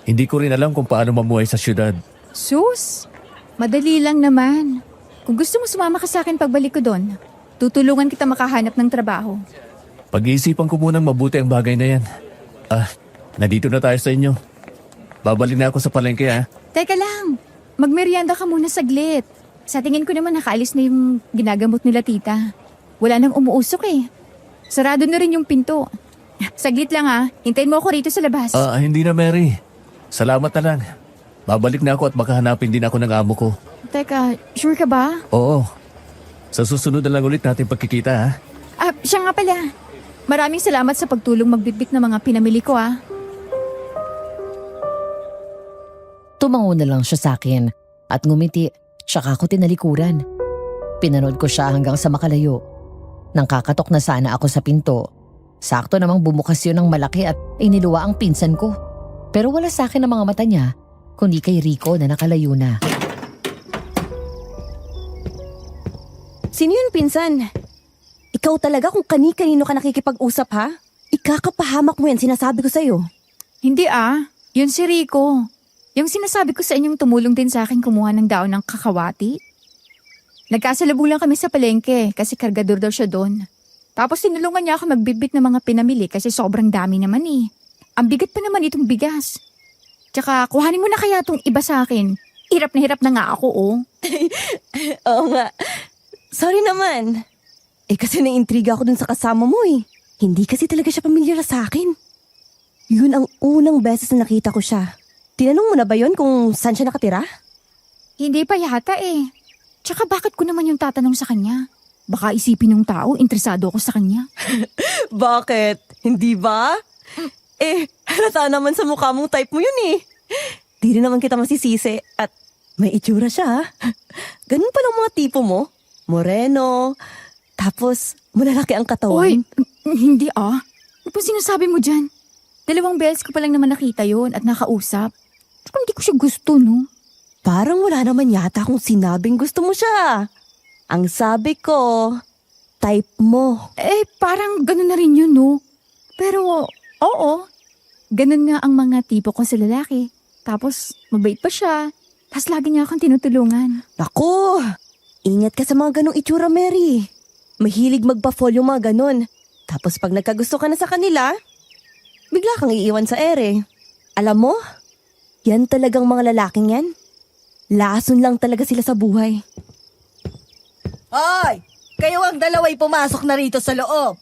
Hindi ko rin alam kung paano mamuhay sa syudad. Sus, madali lang naman. Kung gusto mo sumama ka sa akin pagbalik ko doon, tutulungan kita makahanap ng trabaho. Pag-iisipan ko munang mabuti ang bagay na yan. Nandito na tayo sa inyo. Babalik na ako sa palengke Teka lang, magmerienda ka muna saglit. Sa tingin ko naman nakaalis na yung ginagamot nila tita. Wala nang umuusok eh. Sarado na rin yung pinto. Saglit lang hintayin mo ako rito sa labas. Hindi na, Mary. Salamat na lang. Babalik na ako at makahanapin din ako ng amo ko. Teka, sure ka ba? Oo. Sa susunod na lang ulit natin pagkikita Siya nga pala. Maraming salamat sa pagtulong magbitbit ng mga pinamili ko Tumango na lang siya sa akin at ngumiti, tsaka ako tinalikuran. Pinanood ko siya hanggang sa makalayo. Nang kakatok na sana ako sa pinto, sakto namang bumukas yun ng malaki at iniluwa ang pinsan ko. Pero wala sa akin ang mga mata niya, kundi kay Rico na nakalayo na. Sino yun, pinsan? Ikaw talaga kung kani-kanino ka nakikipag-usap, ha? Ikakapahamak mo yan, sinasabi ko sa'yo. Hindi yun si Rico. Yung sinasabi ko sa inyong tumulong din sa akin kumuha ng daon ng kakawati. Nagkasalubong lang kami sa palengke kasi kargador daw siya doon. Tapos tinulungan niya ako magbitbit ng mga pinamili kasi sobrang dami naman eh. Ang bigat pa naman itong bigas. Tsaka kuhanin mo na kaya itong iba sa akin. Hirap na nga ako Oo nga. Sorry naman. Kasi naiintriga ako dun sa kasama mo eh. Hindi kasi talaga siya pamilyar sa akin. Yun ang unang beses na nakita ko siya. Tinanong mo na ba yun kung saan siya nakatira? Hindi pa yata eh. Tsaka bakit ko naman yung tatanong sa kanya? Baka isipin ng tao, interesado ako sa kanya. Bakit? Hindi ba? Halata naman sa mukha mong type mo yun eh. Di rin naman kita masisisi at may itsura siya. Ganun pa lang mga tipo mo. Moreno, tapos malalaki ang katawan. Hindi Ano pa sinasabi mo dyan? 2 beses ko pa lang naman nakita yon at nakausap. Tsaka hindi ko siya gusto, no? Parang wala naman yata kung sinabing gusto mo siya. Ang sabi ko, type mo. Parang ganun na rin yun, no? Pero, oo. Ganun nga ang mga tipo ko sa lalaki. Tapos, mabait pa siya. Tapos lagi niya akong tinutulungan. Naku, ingat ka sa mga ganong itsura, Mary. Mahilig magpa-fall yung mga ganon. Tapos pag nagkagusto ka na sa kanila, bigla kang iiwan sa ere. Alam mo, yan talagang mga lalaking yan. Lason lang talaga sila sa buhay. Hoy! Kayo ang dalawa'y pumasok na rito sa loob.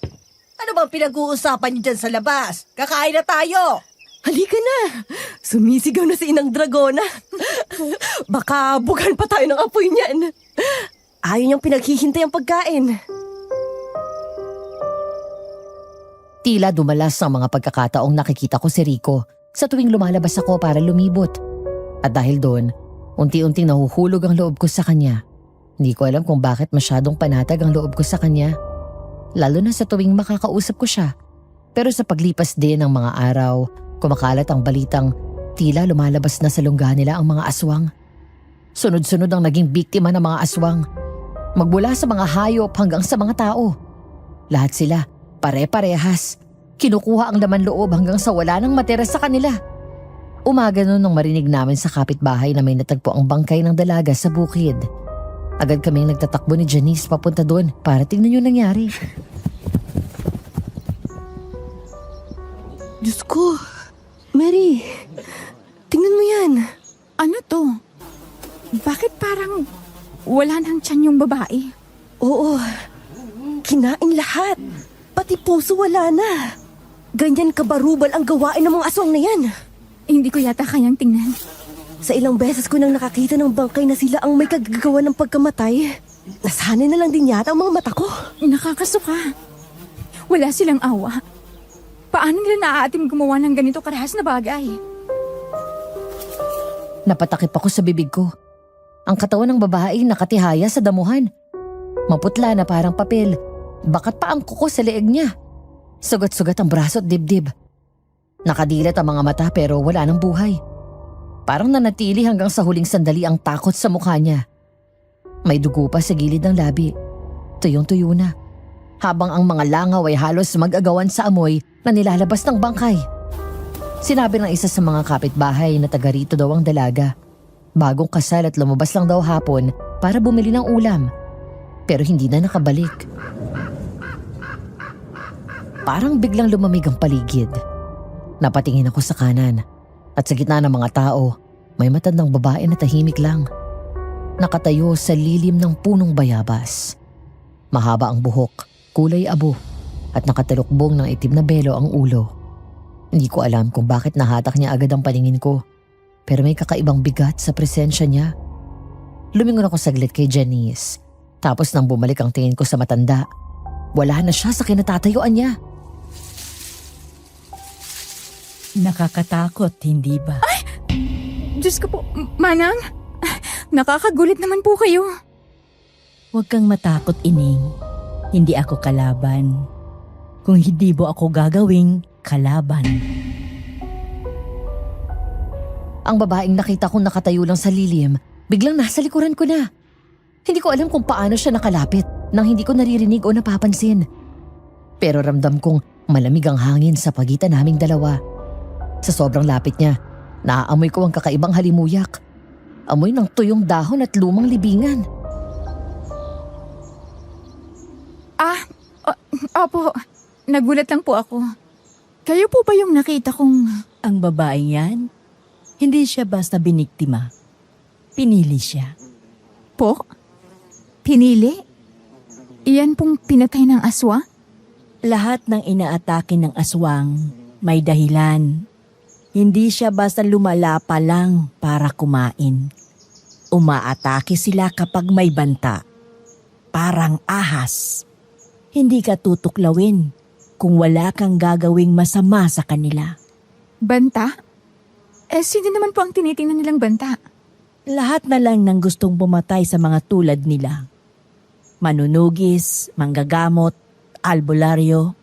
Ano bang pinag-uusapan niyo dyan sa labas? Kakain na tayo! Halika na! Sumisigaw na si Inang Dragona. Baka bugan pa tayo ng apoy niyan. Ayaw niyang pinaghihintay ang pagkain. Tila dumalas ang mga pagkakataong nakikita ko si Rico sa tuwing lumalabas ako para lumibot. At dahil doon, unti-unting nahuhulog ang loob ko sa kanya. Hindi ko alam kung bakit masyadong panatag ang loob ko sa kanya. Lalo na sa tuwing makakausap ko siya. Pero sa paglipas din ng mga araw, kumakalat ang balitang tila lumalabas na sa lungga nila ang mga aswang. Sunod-sunod ang naging biktima ng mga aswang. Magmula sa mga hayop hanggang sa mga tao. Lahat sila, pare-parehas. Kinukuha ang laman loob hanggang sa wala nang matira sa kanila. Umaga noon nang marinig namin sa kapitbahay na may natagpo ang bangkay ng dalaga sa bukid. Agad kaming nagtatakbo ni Janice papunta doon para tingnan yung nangyari. Diyos ko, Mary, tingnan mo yan. Ano to? Bakit parang wala nang tiyan yung babae? Oo, kinain lahat. Pati puso wala na. Ganyan kabarubal ang gawain ng mga aswang na yan. Hindi ko yata kayang tingnan. Sa ilang beses ko nang nakakita ng bangkay na sila ang may kagagawa ng pagkamatay, nasanay na lang din yata ang mga mata ko. Nakakasuka. Wala silang awa. Paano nila naaatim gumawa ng ganito karahas na bagay? Napatakip ako sa bibig ko. Ang katawan ng babae nakatihaya sa damuhan. Maputla na parang papel. Bakat pa ang kuko sa leeg niya. Sugat-sugat ang braso at dibdib. Nakadilat ang mga mata pero wala nang buhay. Parang nanatili hanggang sa huling sandali ang takot sa mukha niya. May dugo pa sa gilid ng labi. Tuyong-tuyo na. habang ang mga langaw ay halos mag-agawan sa amoy na nilalabas ng bangkay. Sinabi ng isa sa mga kapitbahay na taga rito daw ang dalaga. Bagong kasal at lumabas lang daw hapon para bumili ng ulam. Pero hindi na nakabalik. Parang biglang lumamig ang paligid. Napatingin ako sa kanan at sa gitna ng mga tao, may matandang babae na tahimik lang. Nakatayo sa lilim ng punong bayabas. Mahaba ang buhok, kulay abo, at nakatalukbong ng itim na belo ang ulo. Hindi ko alam kung bakit nahatak niya agad ang paningin ko, pero may kakaibang bigat sa presensya niya. Lumingon ako saglit kay Janice, tapos nang bumalik ang tingin ko sa matanda, wala na siya sa kinatatayuan niya. Nakakatakot, hindi ba? Diyos ko po, Manang. Nakakagulit naman po kayo. Huwag kang matakot, Ining. Hindi ako kalaban. Kung hindi mo ako gagawing kalaban. Ang babaeng nakita kong nakatayo lang sa lilim, biglang nasa likuran ko na. Hindi ko alam kung paano siya nakalapit nang hindi ko naririnig o napapansin. Pero ramdam kong malamig ang hangin sa pagitan naming dalawa. Sa sobrang lapit niya, naaamoy ko ang kakaibang halimuyak. Amoy ng tuyong dahon at lumang libingan. Opo, nagulat lang po ako. Kayo po ba yung nakita kong... Ang babaeng yan, hindi siya basta biniktima. Pinili siya. Po? Pinili? Iyan pong pinatay ng aswa? Lahat ng inaatake ng aswang may dahilan. Hindi siya basta lumala pa lang para kumain. Umaatake sila kapag may banta. Parang ahas. Hindi ka tutuklawin kung wala kang gagawing masama sa kanila. Banta? Sino naman po ang tinitingnan nilang banta? Lahat na lang ng gustong pumatay sa mga tulad nila. Manunugis, manggagamot, albularyo,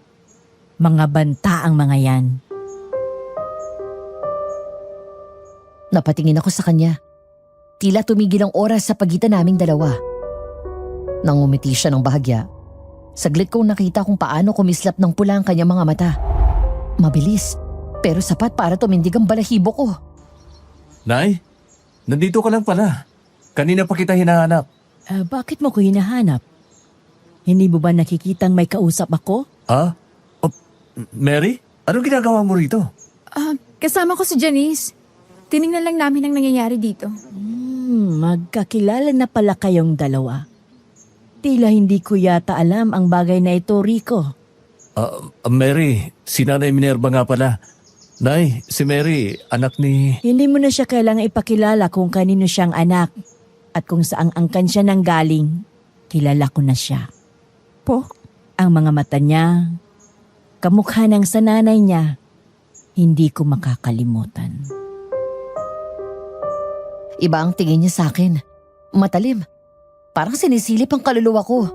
mga banta ang mga yan. Napatingin ako sa kanya. Tila tumigil ang oras sa pagitan naming dalawa. Nang umiti siya ng bahagya, saglit kong nakita kung paano kumislap ng pula ang kanyang mga mata. Mabilis, pero sapat para tumindig ang balahibo ko. Nay, nandito ka lang pala. Kanina pa kita hinahanap. Bakit mo ko hinahanap? Hindi mo ba nakikitang may kausap ako? Ha? Oh, Mary? Anong ginagawa mo rito? Kasama ko si Janice. Tinignan lang namin ang nangyayari dito. Magkakilala na pala kayong dalawa. Tila hindi ko yata alam ang bagay na ito, Rico. Mary, si Nanay Minerva nga pala. Nay, si Mary, anak ni... Hindi mo na siya kailangang ipakilala kung kanino siyang anak at kung saang angkan siya nang galing. Kilala ko na siya. Po? Ang mga mata niya, kamukha ng sa nanay niya, hindi ko makakalimutan. Iba ang tingin niya sa akin. Matalim. Parang sinisilip ang kaluluwa ko.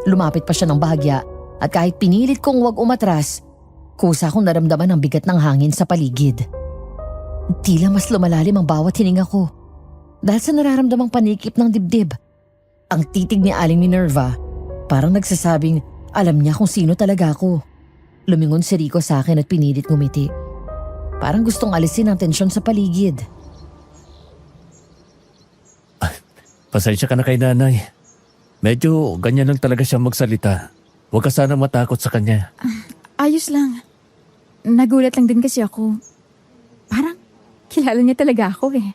Lumapit pa siya ng bahagya at kahit pinilit kong huwag umatras, kusa kong naramdaman ang bigat ng hangin sa paligid. Tila mas lumalalim ang bawat hininga ko dahil sa nararamdamang panikip ng dibdib. Ang titig ni Aling Minerva parang nagsasabing alam niya kung sino talaga ako. Lumingon si Rico sa akin at pinilit ngumiti. Parang gustong alisin ang tensyon sa paligid. Pasensya ka na kay Nanay. Medyo ganyan lang talaga siya magsalita. Huwag ka sana matakot sa kanya. Ayos lang. Nagulat lang din kasi ako. Parang kilala niya talaga ako eh.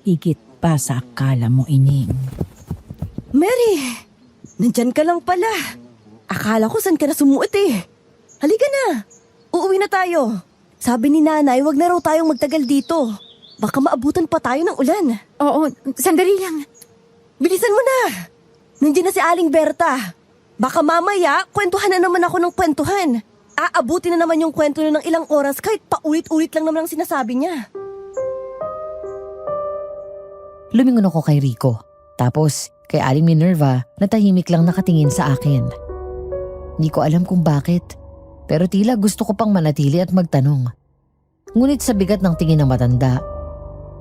Higit pa sa akala mo, Ining. Mary, nandyan ka lang pala. Akala ko saan ka na sumuot eh. Halika na. Uuwi na tayo. Sabi ni nanay, wag na raw tayong magtagal dito. Baka maabutan pa tayo ng ulan. Oo, sandali lang. Bilisan mo na. Nandiyan na si Aling Berta. Baka mamaya, kwentuhan na naman ako ng kwentuhan. Aabutin na naman yung kwento niya ng ilang oras kahit paulit-ulit lang naman ang sinasabi niya. Lumingon ako kay Rico. Tapos kay Aling Minerva na tahimik lang nakatingin sa akin. Hindi ko alam kung bakit, pero tila gusto ko pang manatili at magtanong. Ngunit sa bigat ng tingin ng matanda,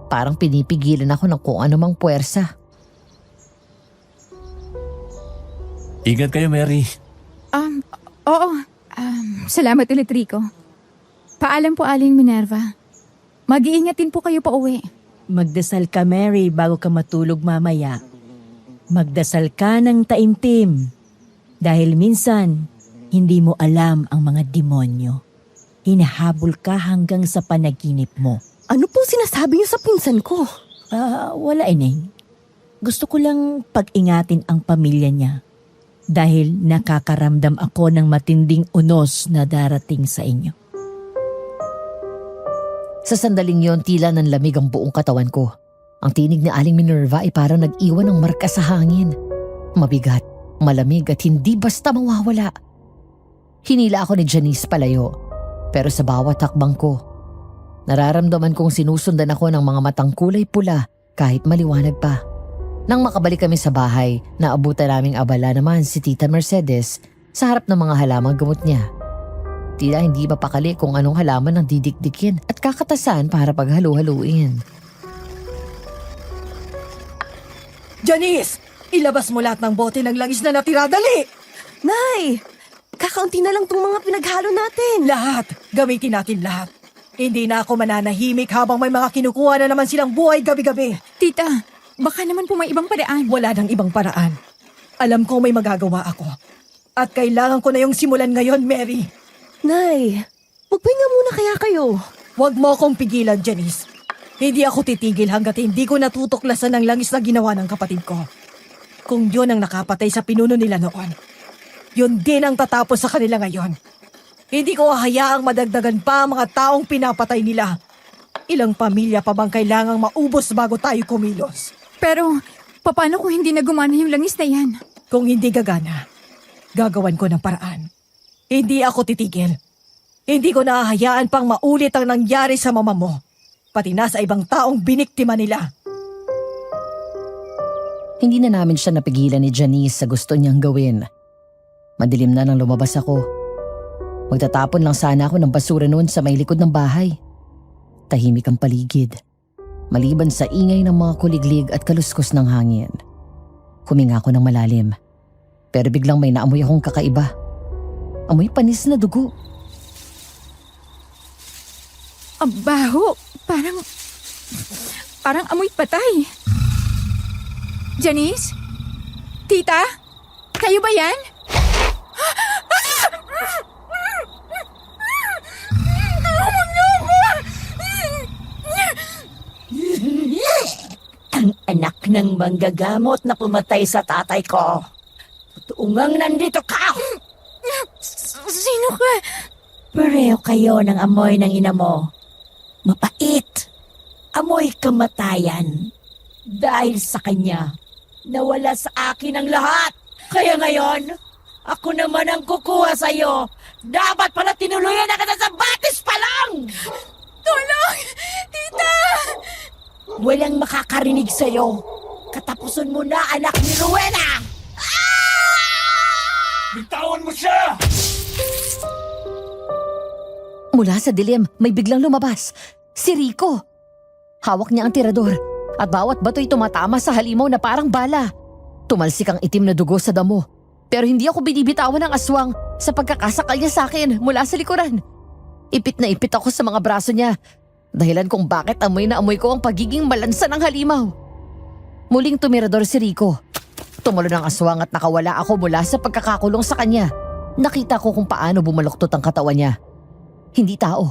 parang pinipigilan ako ng kung anumang puwersa. Ingat kayo, Mary. Oo. Salamat ulit, Rico. Paalam po, Aling Minerva. Mag-iingat din po kayo pa uwi. Magdasal ka, Mary, bago ka matulog mamaya. Magdasal ka ng taimtim. Dahil minsan, hindi mo alam ang mga demonyo. Hinahabol ka hanggang sa panaginip mo. Ano pong sinasabi niyo sa pinsan ko? Wala, Ineng. Gusto ko lang pag-ingatin ang pamilya niya. Dahil nakakaramdam ako ng matinding unos na darating sa inyo. Sa sandaling yon, tila ng lamig ang buong katawan ko. Ang tinig ni Aling Minerva ay parang nag-iwan ng marka sa hangin. Mabigat, malamig at hindi basta mawawala. Hinila ako ni Janice palayo. Pero sa bawat hakbang ko, nararamdaman kong sinusundan ako ng mga matang kulay pula kahit maliwanag pa. Nang makabalik kami sa bahay, naabutan naming abala naman si Tita Mercedes sa harap ng mga halamang gamot niya. Tila hindi mapakali kung anong halaman ang didikdikin at kakatasan para paghalu-haluin. Janice! Ilabas mo lahat ng bote ng langis na natira, dali! Nay! Kakaunti na lang tong mga pinaghalo natin. Lahat! Gamitin natin lahat. Hindi na ako mananahimik habang may mga kinukuha na naman silang buhay gabi-gabi. Tita, baka naman po may ibang paraan. Wala nang ibang paraan. Alam ko may magagawa ako. At kailangan ko na yung simulan ngayon, Mary. Nay, magpahinga muna kaya kayo. Huwag mo akong pigilan, Janice. Hindi ako titigil hanggat hindi ko natutuklasan ng langis na ginawa ng kapatid ko. Kung yun ang nakapatay sa pinuno nila noon, yun din ang tatapos sa kanila ngayon. Hindi ko hayaang madagdagan pa ang mga taong pinapatay nila. Ilang pamilya pa bang kailangang maubos bago tayo kumilos? Pero, paano kung hindi na gumana yung langis na yan? Kung hindi gagana, gagawan ko ng paraan. Hindi ako titigil. Hindi ko nahahayaan pang maulit ang nangyari sa mama mo. Pati na sa ibang taong biniktima nila. Hindi na namin siya napigilan ni Janice sa gusto niyang gawin. Madilim na nang lumabas ako. Magtatapon lang sana ako ng basura noon sa may likod ng bahay. Tahimik ang paligid. Maliban sa ingay ng mga kuliglig at kaluskos ng hangin. Huminga ako ng malalim. Pero biglang may naamoy akong kakaiba. Amoy panis na dugo. Ang baho. Parang amoy patay. Janice? Tita? Kayo ba yan? Ang anak ng manggagamot na pumatay sa tatay ko. Totoo ngang nandito ka! Sino ka? Pareho kayo ng amoy ng ina mo. Mapait. Amoy kamatayan. Dahil sa kanya, nawala sa akin ang lahat. Kaya ngayon, ako naman ang kukuha sa'yo. Dapat pala tinuluyan na kita sa batis pa lang! Tulong! Tita! Walang makakarinig sa'yo. Katapusan mo na, anak ni Rowena! Bitawan mo siya! Mula sa dilim, may biglang lumabas. Si Rico. Hawak niya ang tirador at bawat bato'y tumatama sa halimaw na parang bala. Tumalsik ang itim na dugo sa damo. Pero hindi ako binibitawan ng aswang sa pagkakasakal niya sa akin mula sa likuran. Ipit na ipit ako sa mga braso niya. Dahilan kung bakit amoy na amoy ko ang pagiging malansa ng halimaw. Muling tumirador si Rico. Tumalo ng aswang at nakawala ako mula sa pagkakakulong sa kanya. Nakita ko kung paano bumaluktot ang katawan niya. Hindi tao.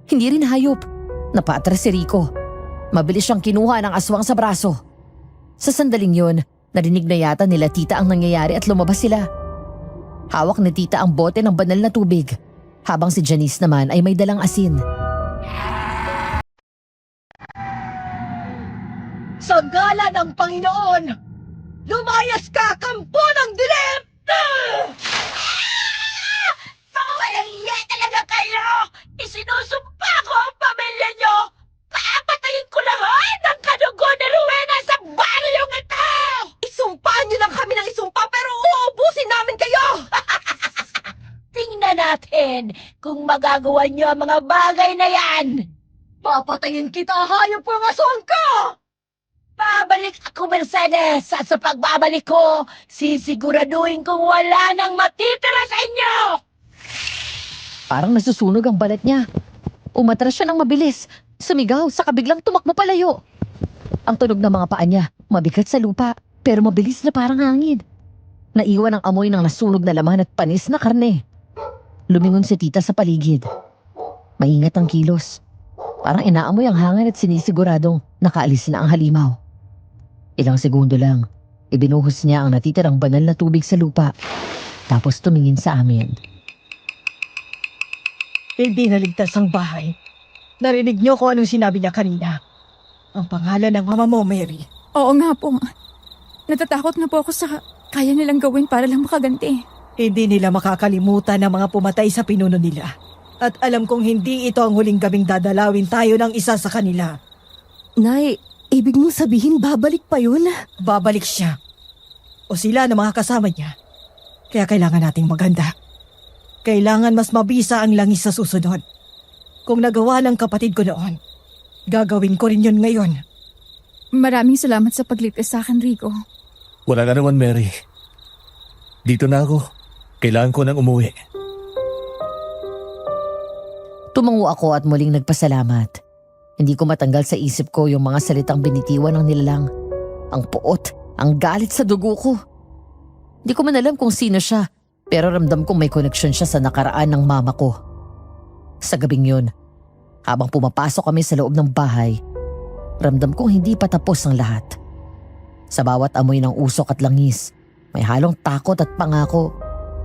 Hindi rin hayop. Napaatras si Rico. Mabilis siyang kinuha ng aswang sa braso. Sa sandaling yun, narinig na yata nila tita ang nangyayari at lumabas sila. Hawak ni tita ang bote ng banal na tubig, habang si Janice naman ay may dalang asin. Sa ngala ng Panginoon, lumayas ka, kampo ng dilim! Walang iya talaga kayo! Isinusumpa ko ang pamilya nyo! Papatayin ko lahat ang kadugo ni Rowena sa baryong ito! Isumpaan niyo lang kami ng isumpa pero uubusin namin kayo! Tingnan natin kung magagawa nyo ang mga bagay na yan! Papatayin kita, hayop ang aswang ka! Babalik ako, Mercedes! At sa pagbabalik ko, sisiguraduhin kong wala nang matitira sa inyo! Parang nasusunog ang balat niya. Umatras siya ng mabilis. Sumigaw, saka biglang tumakbo palayo. Ang tunog ng mga paa niya, mabigat sa lupa, pero mabilis na parang hangin. Naiwan ang amoy ng nasunog na laman at panis na karne. Lumingon si tita sa paligid. Maingat ang kilos. Parang inaamoy ang hangin at sinisiguradong nakaalis na ang halimaw. Ilang segundo lang, ibinuhos niya ang natitirang banal na tubig sa lupa. Tapos tumingin sa amin. Hindi naligtas ang bahay. Narinig niyo kung anong sinabi niya kanina. Ang pangalan ng mama mo, Mary. Oo nga po. Natatakot na po ako sa kaya nilang gawin para lang makaganti. Hindi nila makakalimutan ang mga pumatay sa pinuno nila. At alam kong hindi ito ang huling gabing dadalawin tayo ng isa sa kanila. Nay, ibig mong sabihin babalik pa yun? Babalik siya. O sila na mga kasama niya. Kaya kailangan nating maganda. Kailangan mas mabisa ang langis sa susunod. Kung nagawa ng kapatid ko noon, gagawin ko rin yun ngayon. Maraming salamat sa pagligtas sa akin, Rico. Wala na naman, Mary. Dito na ako. Kailangan ko nang umuwi. Tumango ako at muling nagpasalamat. Hindi ko matanggal sa isip ko yung mga salitang binitiwan ng nilalang. Ang puot, ang galit sa dugo ko. Hindi ko man alam kung sino siya, pero ramdam kong may koneksyon siya sa nakaraan ng mama ko. Sa gabing yun, habang pumapasok kami sa loob ng bahay, ramdam kong hindi pa tapos ang lahat. Sa bawat amoy ng usok at langis, may halong takot at pangako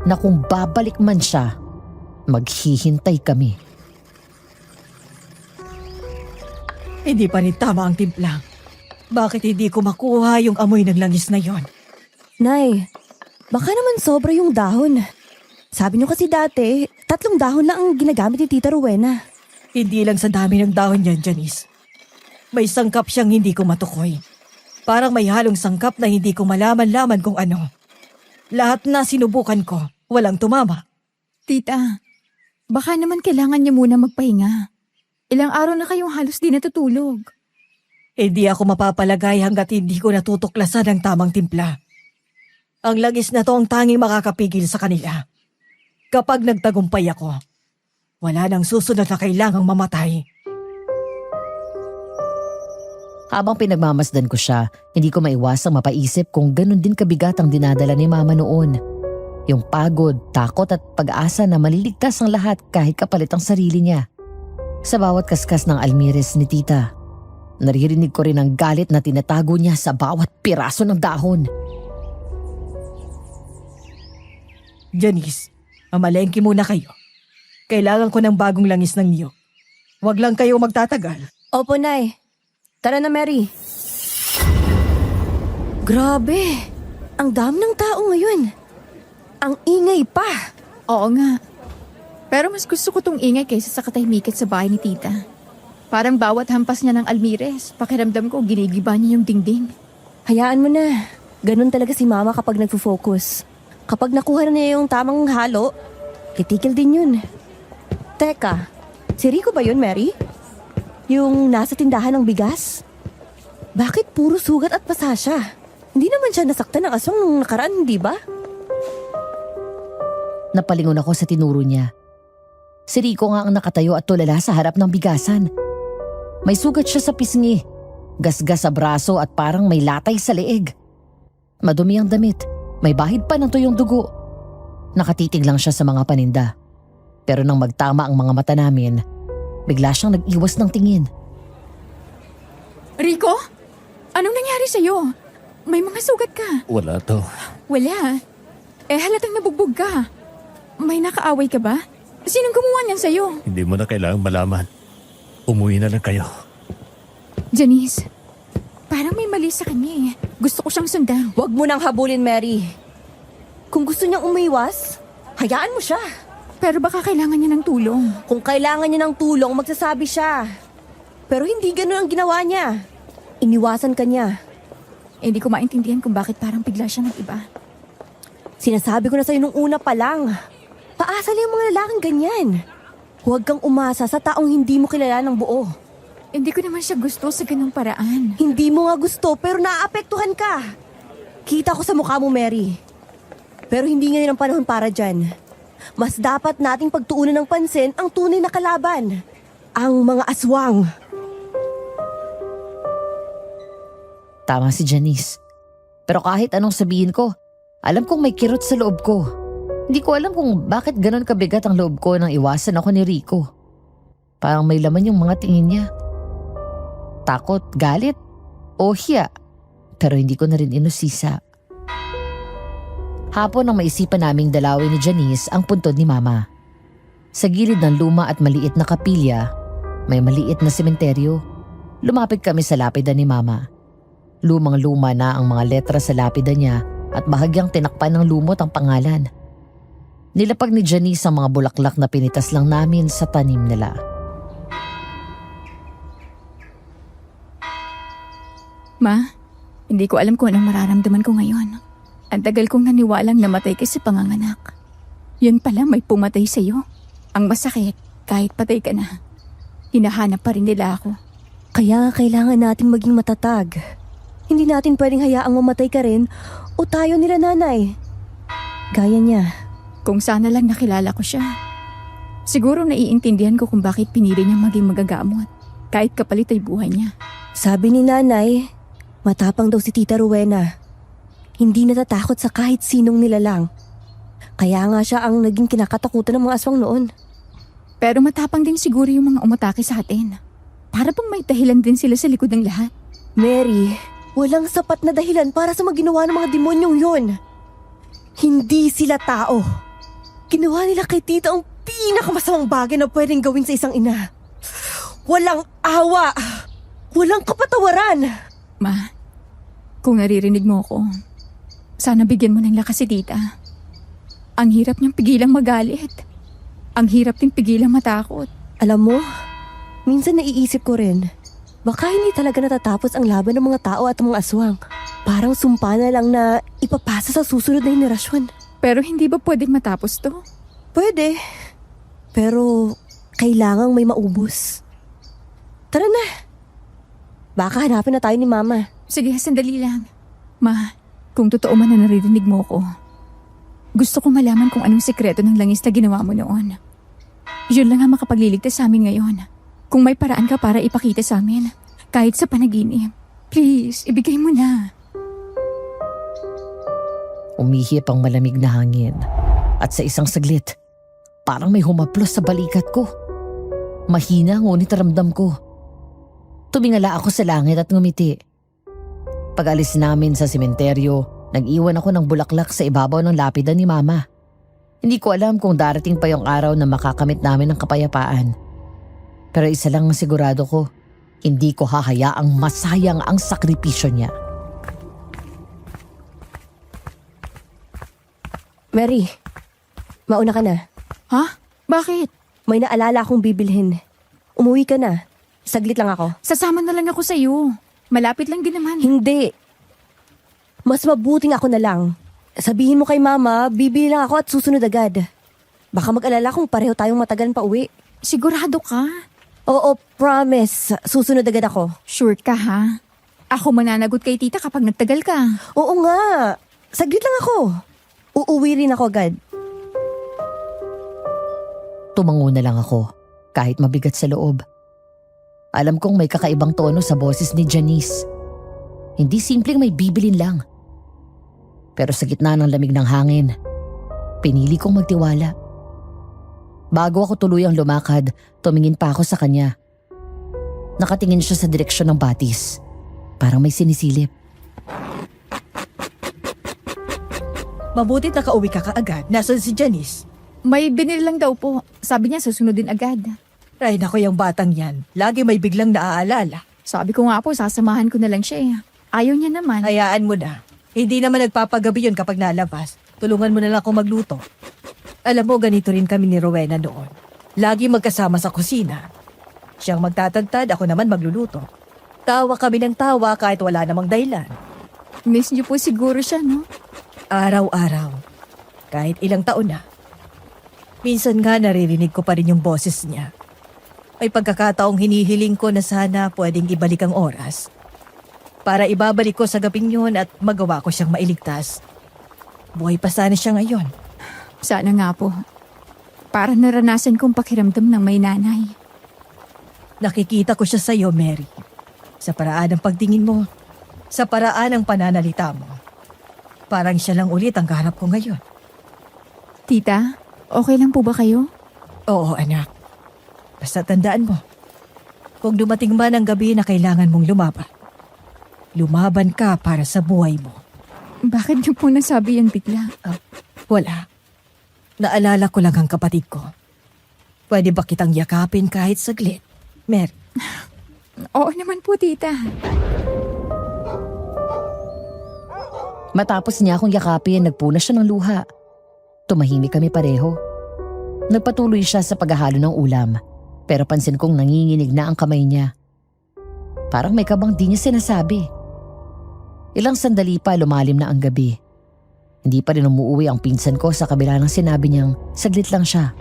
na kung babalik man siya, maghihintay kami. Hindi pa rin tama ang timplang. Bakit hindi ko makuha yung amoy ng langis na yon? Nay, baka naman sobra yung dahon. Sabi niyo kasi dati, 3 dahon lang ang ginagamit ni Tita Rowena. Hindi lang sa dami ng dahon yan, Janice. May sangkap siyang hindi ko matukoy. Parang may halong sangkap na hindi ko malaman-laman kung ano. Lahat na sinubukan ko, walang tumama. Tita, baka naman kailangan niya muna magpahinga. Ilang araw na kayong halos di natutulog. Hindi ako mapapalagay hanggat hindi ko natutuklasan ang tamang timpla. Ang langis na to ang tanging makakapigil sa kanila. Kapag nagtagumpay ako, wala nang susunod na kailangang mamatay. Habang pinagmamasdan ko siya, hindi ko maiwasang mapaisip kung ganun din kabigat ang dinadala ni mama noon. Yung pagod, takot at pag-asa na maliligtas ang lahat kahit kapalit ang sarili niya. Sa bawat kaskas ng almires ni tita, naririnig ko rin ang galit na tinatago niya sa bawat piraso ng dahon. Janice, mamalengke muna kayo. Kailangan ko ng bagong langis ng niyog. Huwag lang kayo magtatagal. Opo, Nay. Tara na, Mary. Grabe! Ang dami ng tao ngayon. Ang ingay pa. Oo nga. Pero mas gusto ko tong ingay kaysa sa katahimikat sa bahay ni tita. Parang bawat hampas niya ng almires, pakiramdam ko ginigiba niya yung dingding. Hayaan mo na. Ganun talaga si Mama kapag nagfo-focus. Kapag nakuha na niya yung tamang halo, titikil din yun. Teka, si Rico ba yun, Mary? Yung nasa tindahan ng bigas? Bakit puro sugat at pasa siya? Hindi naman siya nasaktan ng aswang nung nakaraan, di ba? Napalingon ako sa tinuro niya. Si Rico nga ang nakatayo at tulala sa harap ng bigasan. May sugat siya sa pisngi, gasgas sa braso at parang may latay sa leeg. Madumi ang damit, may bahid pa ng tuyong dugo. Nakatitig lang siya sa mga paninda. Pero nang magtama ang mga mata namin, bigla siyang nag-iwas ng tingin. Rico? Anong nangyari sa'yo? May mga sugat ka. Wala to. Wala. Halatang nabugbog ka. May nakaaway ka ba? Sinong gumawa niyan sa'yo? Hindi mo na kailangang malaman. Umuwi na lang kayo. Janice, parang may mali sa kanya eh. Gusto ko siyang sundan. Huwag mo nang habulin, Mary. Kung gusto niyang umiwas, hayaan mo siya. Pero baka kailangan niya ng tulong. Kung kailangan niya ng tulong, magsasabi siya. Pero hindi ganun ang ginawa niya. Iniwasan ka niya. Hindi ko maintindihan kung bakit parang bigla siya nag-iba. Sinasabi ko na sa'yo nung una pa lang. Paasal yung mga lalaking ganyan. Huwag kang umasa sa taong hindi mo kilala ng buo. Hindi ko naman siya gusto sa ganung paraan. Hindi mo nga gusto pero naaapektuhan ka. Kita ko sa mukha mo, Mary. Pero hindi ngayon ang panahon para dyan. Mas dapat nating pagtuunan ng pansin ang tunay na kalaban. Ang mga aswang. Tama si Janice. Pero kahit anong sabihin ko, alam kong may kirot sa loob ko. Hindi ko alam kung bakit ganon kabigat ang loob ko nang iwasan ako ni Rico. Parang may laman yung mga tingin niya. Takot, galit, o hiya. Pero hindi ko na rin inusisa. Hapon nang maisipan naming dalawin ni Janice ang puntod ni Mama. Sa gilid ng luma at maliit na kapilya, may maliit na sementeryo. Lumapit kami sa lapida ni Mama. Lumang-luma na ang mga letra sa lapida niya at bahagyang tinakpan ng lumot ang pangalan. Nilapag ni Janice ang mga bulaklak na pinitas lang namin sa tanim nila. Ma, hindi ko alam kung anong mararamdaman ko ngayon. Ang tagal kong naniwalang namatay ka sa panganganak. Yun pala may pumatay sa'yo. Ang masakit, kahit patay ka na. Hinahanap pa rin nila ako. Kaya kailangan nating maging matatag. Hindi natin pwedeng hayaang mamatay ka rin o tayo nila nanay. Gaya niya. Kung sana lang nakilala ko siya. Siguro naiintindihan ko kung bakit pinili niyang maging magagamot. Kahit kapalit ay buhay niya. Sabi ni nanay, matapang daw si Tita Rowena. Hindi natatakot sa kahit sinong nilalang. Kaya nga siya ang naging kinakatakutan ng mga aswang noon. Pero matapang din siguro yung mga umatake sa atin. Para bang may dahilan din sila sa likod ng lahat. Mary, walang sapat na dahilan para sa maginawa ng mga demonyong yon. Hindi sila tao. Ginawa nila kay Tita ang pinakamasamang bagay na pwedeng gawin sa isang ina. Walang awa. Walang kapatawaran. Ma, kung naririnig mo ako, sana bigyan mo ng lakas si Tita. Ang hirap niyang pigilang magalit. Ang hirap din pigilang matakot. Alam mo, minsan naiisip ko rin, baka hindi talaga natatapos ang laban ng mga tao at mga aswang. Parang sumpa na lang na ipapasa sa susunod na henerasyon. Pero hindi ba pwedeng matapos to? Pwede. Pero kailangang may maubos. Tara na. Baka hanapin na tayo ni Mama. Sige, sandali lang. Ma, kung totoo man na naririnig mo ko, gusto ko malaman kung anong sikreto ng langis na ginawa mo noon. Yun lang ang makapagliligtas sa amin ngayon. Kung may paraan ka para ipakita sa amin, kahit sa panaginip, please, ibigay mo na. Umihip ang malamig na hangin. At sa isang saglit, parang may humaplos sa balikat ko. Mahina ngunit ramdam ko. Tumingala ako sa langit at ngumiti. Pag-alis namin sa sementeryo, nag-iwan ako ng bulaklak sa ibabaw ng lapida ni Mama. Hindi ko alam kung darating pa yung araw na makakamit namin ng kapayapaan. Pero isa lang ang sigurado ko, hindi ko hahayaang masayang ang sakripisyo niya. Mary, mauna ka na. Ha? Bakit? May naalala akong bibilhin. Umuwi ka na. Saglit lang ako. Sasama na lang ako sa'yo. Malapit lang din naman. Hindi. Mas mabuting ako na lang. Sabihin mo kay Mama, bibili lang ako at susunod agad. Baka mag-alala kung pareho tayong matagal pa uwi. Sigurado ka? Oo, promise. Susunod agad ako. Sure ka ha? Ako mananagot kay Tita kapag nagtagal ka. Oo nga. Saglit lang ako. Uuwi rin ako agad. Tumango na lang ako, kahit mabigat sa loob. Alam kong may kakaibang tono sa boses ni Janice. Hindi simpleng may bibilin lang. Pero sa gitna ng lamig ng hangin, pinili kong magtiwala. Bago ako tuluyang lumakad, tumingin pa ako sa kanya. Nakatingin siya sa direksyon ng batis. Parang may sinisilip. Mabutit nakauwi ka kaagad. Nasaan si Janice? May binili lang daw po. Sabi niya susunod din agad. Ay, nako yung batang yan. Lagi may biglang naaalala. Sabi ko nga po, sasamahan ko na lang siya eh. Ayaw niya naman. Hayaan mo na. Hindi naman nagpapagabi yun kapag nalabas. Tulungan mo na lang akong magluto. Alam mo, ganito rin kami ni Rowena noon. Lagi magkasama sa kusina. Siyang magtatagtad, ako naman magluluto. Tawa kami ng tawa kahit wala namang dahilan. Miss niyo po siguro siya, no? Araw-araw. Kahit ilang taon na. Minsan nga naririnig ko pa rin yung boses niya. May pagkakataong hinihiling ko na sana pwedeng ibalik ang oras para ibabalik ko sa gabing yun at magawa ko siyang mailigtas. Buhay pa sana siya ngayon. Sana nga po. Para naranasan kong pakiramdam ng may nanay. Nakikita ko siya sa iyo, Mary. Sa paraan ng pagtingin mo, sa paraan ng pananalita mo. Parang siya lang ulit ang kaharap ko ngayon. Tita, okay lang po ba kayo? Oo, anak. Basta tandaan mo, kung dumating man ang gabi na kailangan mong lumaban ka para sa buhay mo. Bakit niyo po nasabi yan bigla? Wala. Naalala ko lang ang kapatid ko. Pwede ba kitang yakapin kahit saglit, Mary? Oo naman po, tita. Matapos niya akong yakapin, nagpunas siya ng luha. Tumahimik kami pareho. Nagpatuloy siya sa paghahalo ng ulam, pero pansin kong nanginginig na ang kamay niya. Parang may kabang di niya sinasabi. Ilang sandali pa lumalim na ang gabi. Hindi pa rin umuwi ang pinsan ko sa kabila ng sinabi niyang saglit lang siya.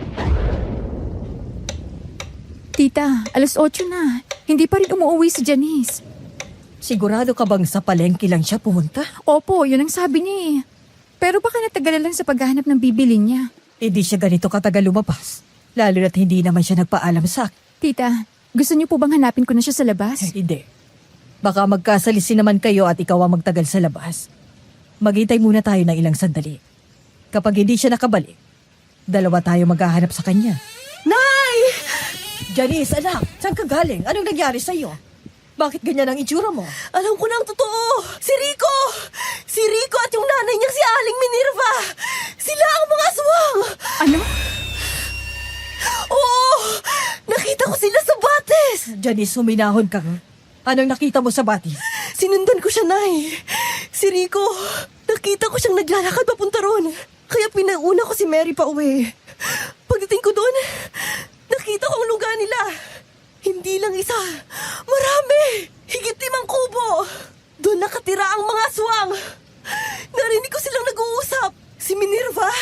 Tita, 8:00 na. Hindi pa rin umuwi si Janice. Sigurado ka bang sa palengke lang siya pumunta? Opo, yun ang sabi niya eh. Pero baka natagalan lang sa paghahanap ng bibili niya. Hindi siya ganito katagal lumabas. Lalo na't hindi naman siya nagpaalam sa akin. Tita, gusto niyo po bang hanapin ko na siya sa labas? Hindi. Baka magkasalisi naman kayo at ikaw ang magtagal sa labas. Maghintay muna tayo ng ilang sandali. Kapag hindi siya nakabalik, dalawa tayo maghahanap sa kanya. Nay! Janice, anak, saan ka galing? Anong nangyari sa'yo? Bakit ganyan ang itsura mo? Alam ko na ang totoo! Si Rico! Si Rico at yung nanay niyang si Aling Minerva! Sila ang mga aswang! Ano? Oo! Nakita ko sila sa batis! Janice, huminahon ka. Anong nakita mo sa batis? Sinundan ko siya, Nay. Si Rico, nakita ko siyang naglalakad papunta ron. Kaya pinauna ko si Mary pa uwi. Pagdating ko doon, nakita ko ang lugar nila. Hindi lang isa, marami. Higit 5 kubo. Doon nakatira ang mga aswang. Narinig ko silang nag-uusap. Si Minerva,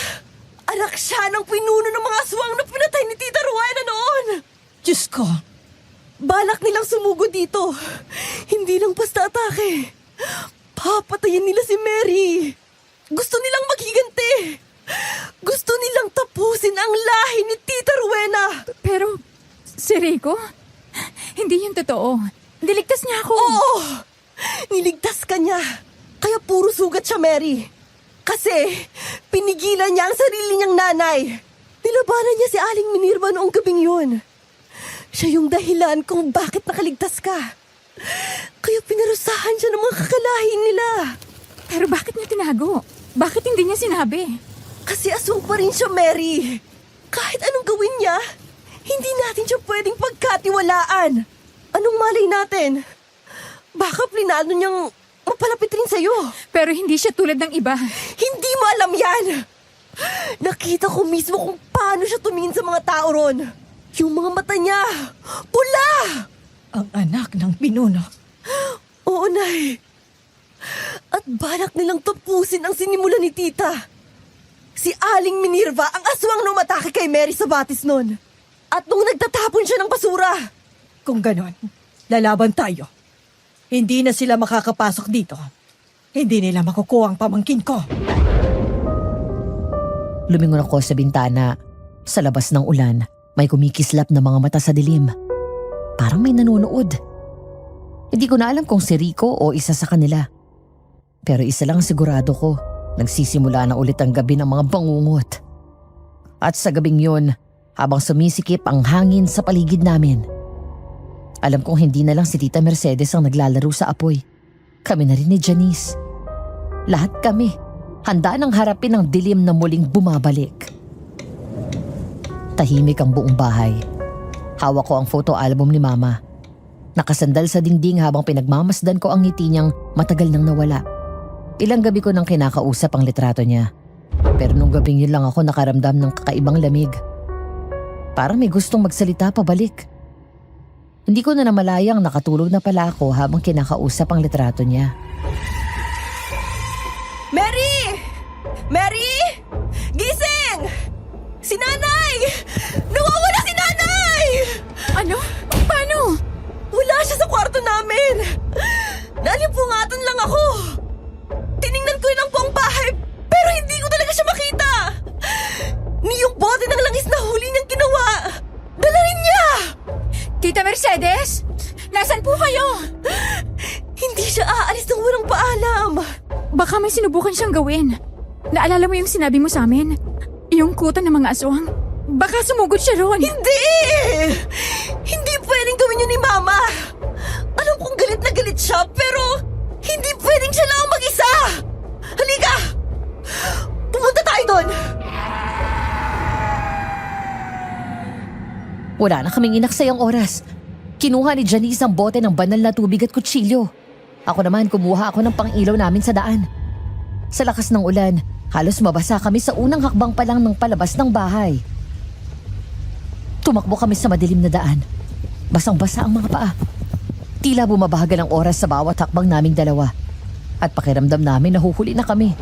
anak siya ng pinuno ng mga aswang na pinatay ni Tita Rowena noon. Diyos ko, Balak nilang sumugod dito. Hindi lang basta atake. Papatayin nila si Mary. Gusto nilang maghiganti. Gusto nilang tapusin ang lahi ni Tita Rowena. Pero, si Rico? Hindi yun totoo. Niligtas niya ako. Oo! Niligtas ka niya. Kaya puro sugat siya, Mary. Kasi, pinigilan niya ang sarili niyang nanay. Nilabanan niya si Aling Minerva noong gabing yun. Siya yung dahilan kung bakit nakaligtas ka. Kaya pinarusahan siya ng mga kakalahin nila. Pero bakit niya tinago? Bakit hindi niya sinabi? Kasi aswang pa rin siya, Mary. Kahit anong gawin niya, hindi natin siya pwedeng pagkatiwalaan. Anong malay natin? Baka plinano niyang mapalapit rin sa'yo. Pero hindi siya tulad ng iba. Hindi mo alam yan! Nakita ko mismo kung paano siya tumingin sa mga tao ron. Yung mga mata niya, pula! ang anak ng pinuno. Oo, Nay. At balak nilang tapusin ang sinimula ni Tita. Si Aling Minerva ang aswang numatake kay Mary sa batis nun. At nung nagtatapon siya ng basura. Kung ganon, lalaban tayo. Hindi na sila makakapasok dito. Hindi nila makukuha ang pamangkin ko. Lumingon ako sa bintana. Sa labas ng ulan, may kumikislap na mga mata sa dilim. Parang may nanonood. Hindi ko na alam kung si Rico o isa sa kanila. Pero isa lang sigurado ko, nagsisimula na ulit ang gabi ng mga bangungot. At sa gabing yun, habang sumisikip ang hangin sa paligid namin, alam kong hindi na lang si Tita Mercedes ang naglalaro sa apoy. Kami na rin ni Janice. Lahat kami, handa nang harapin ang dilim na muling bumabalik. Tahimik ang buong bahay. Hawak ko ang photo album ni Mama. Nakasandal sa dingding habang pinagmamasdan ko ang ngiti niyang matagal nang nawala. Ilang gabi ko nang kinakausap ang litrato niya. Pero nung gabing yun lang ako nakaramdam ng kakaibang lamig. Parang may gustong magsalita pabalik. Hindi ko na namalayang nakatulog na pala ako habang kinakausap ang litrato niya. Mary! Mary! Gising! Si Nanay! Nawawala si Nanay! Ano? Tita Mercedes? Nasaan po kayo? Hindi siya aalis ng walang paalam. Baka may sinubukan siyang gawin. Naalala mo yung sinabi mo sa amin? Yung kuta ng mga aswang? Baka sumugod siya ron. Hindi! Hindi pwedeng gawin yun ni Mama. Alam kong galit na galit siya, pero hindi pwedeng siya lang mag-isa. Halika! Pumunta tayo doon! Wala na kaming inaksayang oras. Kinuha ni Janice ang bote ng banal na tubig at kutsilyo. Ako naman kumuha ako ng pang-ilaw namin sa daan. Sa lakas ng ulan, halos mabasa kami sa unang hakbang pa lang ng palabas ng bahay. Tumakbo kami sa madilim na daan. Basang-basa ang mga paa. Tila bumabahaga ng oras sa bawat hakbang naming dalawa. At pakiramdam namin nahuhuli na kami.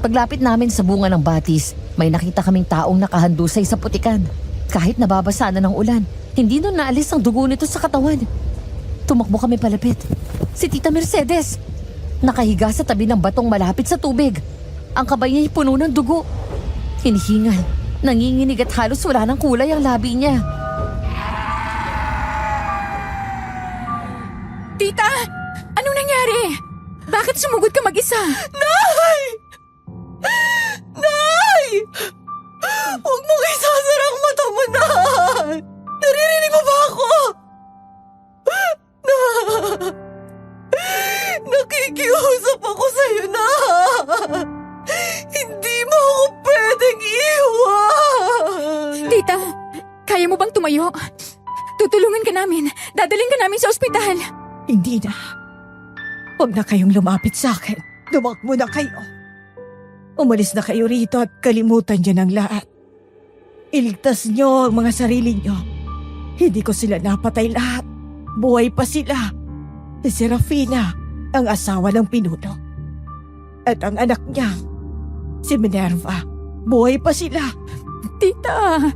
Paglapit namin sa bunga ng batis, may nakita kaming taong nakahandusay sa putikan. Kahit nababasa na ng ulan, hindi nun naalis ang dugo nito sa katawan. Tumakbo kami palapit. Si Tita Mercedes. Nakahiga sa tabi ng batong malapit sa tubig. Ang kamay niya ay puno ng dugo. Hinihingal, nanginginig at halos wala ng kulay ang labi niya. Tita! Anong nangyari? Bakit sumugod ka mag-isa? Nay! Nay! Huwag mong isasara ang mata mo, Nay! Naririnig mo ba ako? Nakikiusap ako sa'yo, Nay! Hindi mo ako pwedeng iwan! Tita, kaya mo bang tumayo? Tutulungan ka namin. Dadaling ka namin sa ospital. Hindi na. Huwag na kayong lumapit sa akin. Dumakbo na kayo. Umalis na kayo rito at kalimutan niyo ng lahat. Iligtas niyo ang mga sarili niyo. Hindi ko sila napatay lahat. Buhay pa sila. Si Serafina, ang asawa ng pinuno. At ang anak niya, si Minerva. Buhay pa sila. Tita,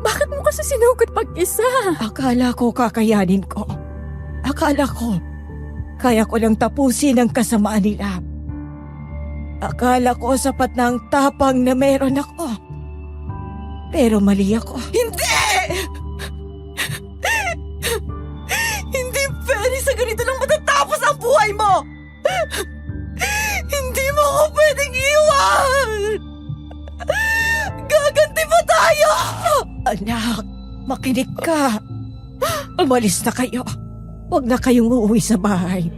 bakit mo kasi sinugod mag-isa? Akala ko kakayanin ko. Akala ko, kaya ko lang tapusin ang kasamaan nila. Akala ko sapat na ang tapang na meron ako. Pero mali ako. Hindi! Hindi pwede sa ganito lang matatapos ang buhay mo! Hindi mo ako pwedeng iwan! Gaganti pa tayo! Anak, makinig ka. Umalis na kayo. Huwag na kayong uuwi sa bahay.